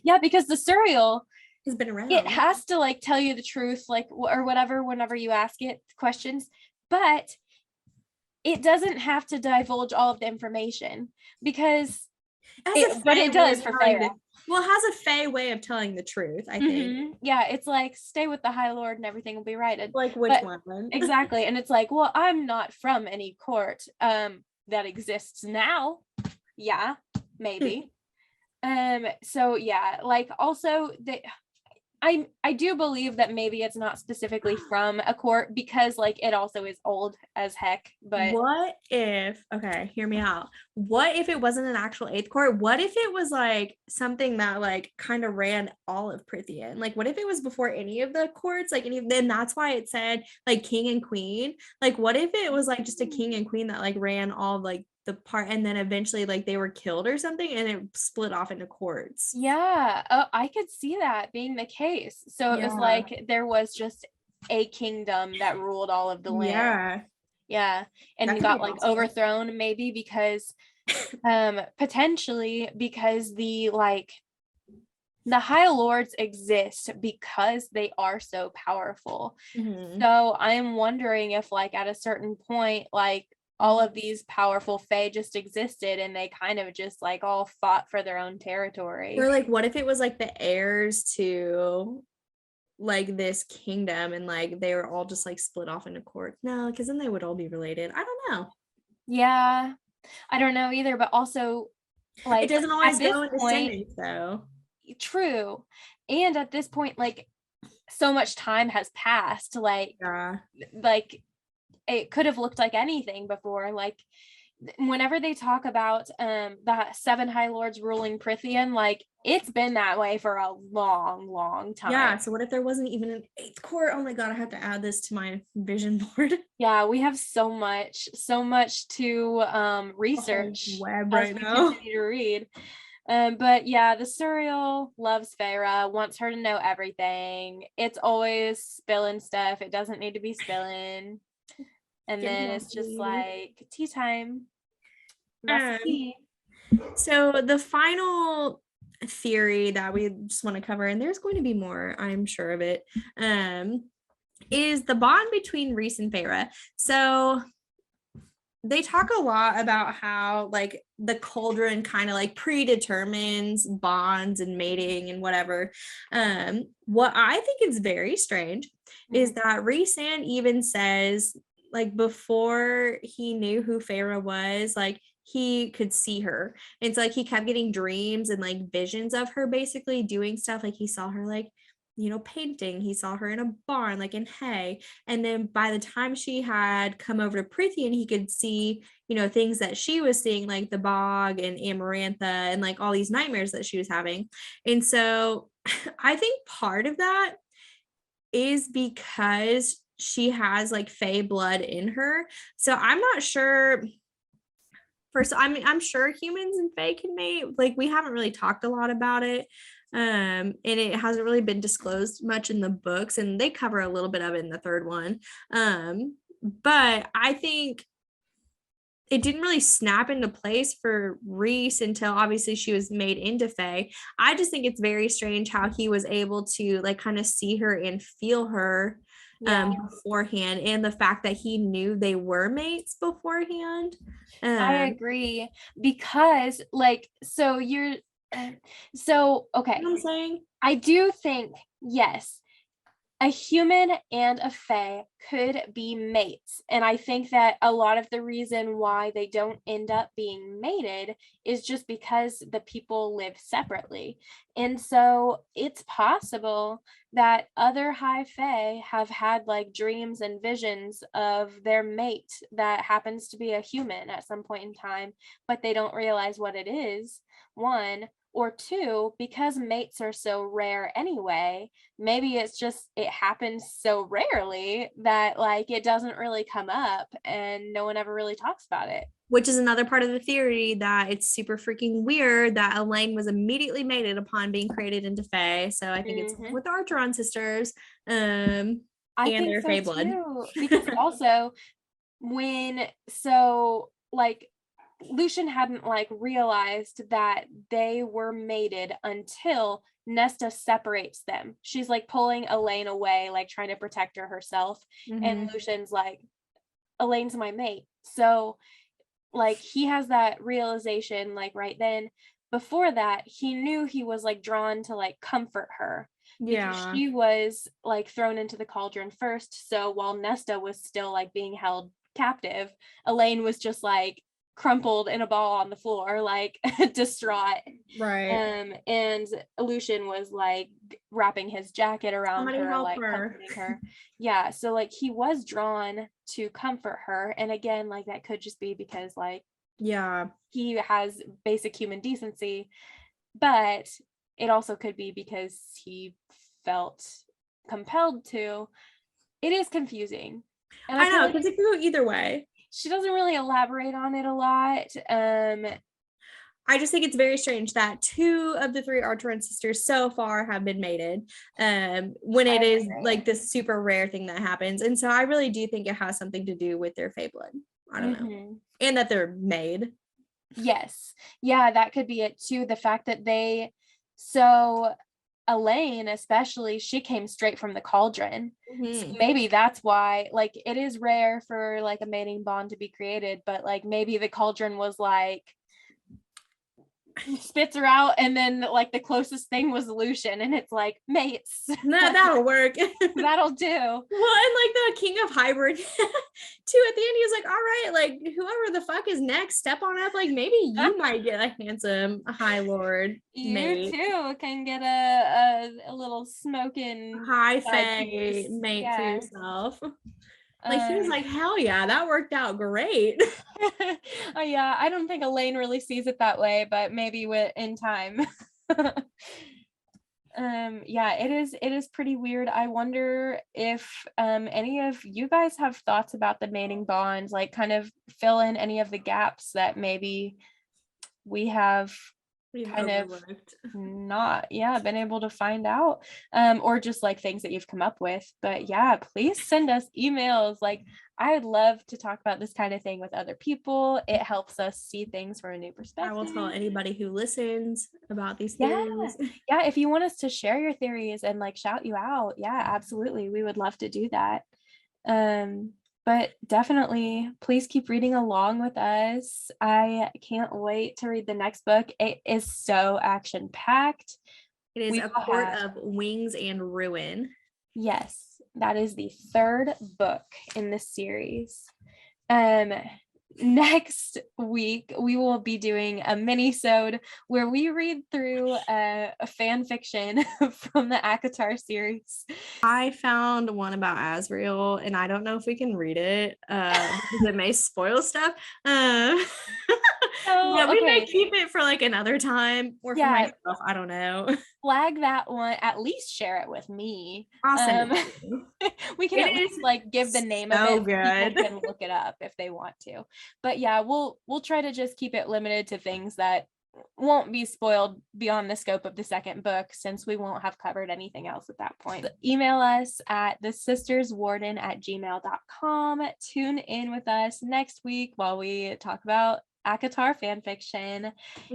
Yeah, because the Suriel has been around. It has to like tell you the truth, like, or whatever, whenever you ask it questions, but it doesn't have to divulge all of the information because but it does for Feyre. Well, it has a Fae way of telling the truth, I think. Yeah, it's like, stay with the High Lord and everything will be righted. Like, which one? Exactly. And it's like, well, I'm not from any court that exists now. Yeah, maybe. So yeah, like also I do believe that maybe it's not specifically from a court, because like it also is old as heck. But What if, okay, hear me out. What if it wasn't an actual eighth court? What if it was like something that like kind of ran all of Prithian? Like, what if it was before any of the courts? Like, then that's why it said like king and queen. Like, what if it was like just a king and queen that like ran all like the part, and then eventually like they were killed or something, and it split off into courts? yeah, oh, I could see that being the case. So it was Yeah. like there was just a kingdom that ruled all of the land. Yeah. Yeah. And That he could be got like possible. overthrown, maybe because potentially because the High Lords exist because they are so powerful. Mhm. So I'm wondering if like at a certain point, like all of these powerful fae just existed and they kind of just like all fought for their own territory. Or like, what if it was like the heirs to like this kingdom, and like they were all just like split off into courts? No, because then they would all be related. I don't know. Yeah, I don't know either, but also It like doesn't at always this go in point, descendants though. true. And at this point, like so much time has passed, Yeah. like it could have looked like anything before. Like whenever they talk about the 7 High Lords ruling Prithian, like it's been that way for a long time. Yeah. So what if there wasn't even an eighth court? Oh my god, I have to add this to my vision board. Yeah, we have so much to research Web as right we now. continue to read. But yeah, the Suriel loves Pharah, wants her to know everything. It's always spilling stuff. It doesn't need to be spilling. And Give me then that, it's just please. like tea time. That's the Um, tea. so the final theory that we just want to cover, and there's going to be more, I'm sure of it, is the bond between Reese and Pharah. So they talk a lot about how like the cauldron kind of like predetermines bonds and mating and whatever. What I think is very strange is that Reese even says like before he knew who Farah was, like he could see her. It's like he kept getting dreams and like visions of her basically doing stuff. Like he saw her like, painting. He saw her in a barn, like in hay. And then by the time she had come over to Prithian, he could see, things that she was seeing, like the bog and Amarantha and like all these nightmares that she was having. And so I think part of that is because she has like fae blood in her. So I'm not sure. First, I mean, I'm sure humans and fae can mate. Like we haven't really talked a lot about it. And it hasn't really been disclosed much in the books, and they cover a little bit of it in the third one. But I think it didn't really snap into place for Reese until obviously she was made into fae. I just think it's very strange how he was able to like kind of see her and feel her beforehand, and the fact that he knew they were mates beforehand. I agree, because like so you're so okay. You know what I'm saying? I do think yes, a human and a fae could be mates. And I think that a lot of the reason why they don't end up being mated is just because the people live separately. And so it's possible that other high fae have had like dreams and visions of their mate that happens to be a human at some point in time, but they don't realize what it is. One, or two, because mates are so rare anyway, maybe it's just it happens so rarely that like it doesn't really come up and no one ever really talks about it. Which is another part of the theory that it's super freaking weird that Elaine was immediately mated upon being created into Fae. So I think it's with the Archeron sisters, I and think their so Fae blood. too, because also like Lucian hadn't like realized that they were mated until Nesta separates them. She's like pulling Elaine away, like trying to protect her herself. And Lucian's like, Elaine's my mate. So like he has that realization like right then. Before that, he knew he was like drawn to like comfort her because she was like thrown into the cauldron first. So while Nesta was still like being held captive, Elaine was just like crumpled in a ball on the floor, like distraught. Right. And Lucian was like wrapping his jacket around Somebody her, help like her. comforting her. Yeah, so like he was drawn to comfort her, and again, like that could just be because like Yeah. he has basic human decency, but it also could be because he felt compelled to. It is confusing, and I feel know, like because it could go either way. she doesn't really elaborate on it a lot. I just think it's very strange that 2 of the 3 Archeron sisters so far have been mated, when it is like this super rare thing that happens. And so I really do think it has something to do with their fae blood. I don't know. And that they're made. Yes. Yeah, that could be it too. The fact that so Elaine, especially, she came straight from the cauldron. So maybe that's why, like, it is rare for like a mating bond to be created, but like maybe the cauldron was like spits her out, and then like the closest thing was Lucian, and it's like mates. That'll work. That'll do. Well, and like the king of hybrid too, at the end he's like, all right, like whoever the fuck is next, step on up, like maybe you might get a handsome high lord mate. You too can get a little smoking high fae mate for yourself. Like he was like, hell yeah, that worked out great. Oh yeah, I don't think Elaine really sees it that way, but maybe in time. Yeah, it is pretty weird. I wonder if any of you guys have thoughts about the mating bonds, like kind of fill in any of the gaps that maybe we've kind overlooked. Of not been able to find out, or just like things that you've come up with. But yeah, please send us emails. Like I would love to talk about this kind of thing with other people. It helps us see things from a new perspective. I will tell anybody who listens about these theories. Yeah, if you want us to share your theories and like shout you out, yeah, absolutely, we would love to do that. But definitely, please keep reading along with us. I can't wait to read the next book. It is so action-packed. It is A Court of Wings and Ruin. Yes, that is the 3rd book in this series. Next week we will be doing a mini-sode where we read through a fan fiction from the ACOTAR series. I found one about Azrael, and I don't know if we can read it because it may spoil stuff. We may keep it for like another time, or for myself. I don't know. Flag that one. At least share it with me. Awesome. We can at least like give the name of it. Good. People can look it up if they want to. But yeah, we'll try to just keep it limited to things that won't be spoiled beyond the scope of the 2nd book, since we won't have covered anything else at that point. Email us at thesisterswarden@gmail.com. Tune in with us next week while we talk about ACOTAR fanfiction.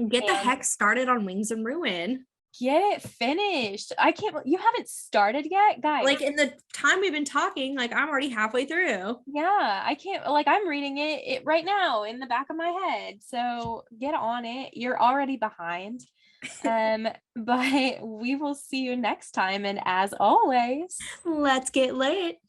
Get the heck started on Wings and Ruin. Get it finished. You haven't started yet, guys. Like in the time we've been talking, like I'm already halfway through. Yeah, I can't, like I'm reading it right now in the back of my head. So get on it. You're already behind. But we will see you next time. And as always, let's get lit.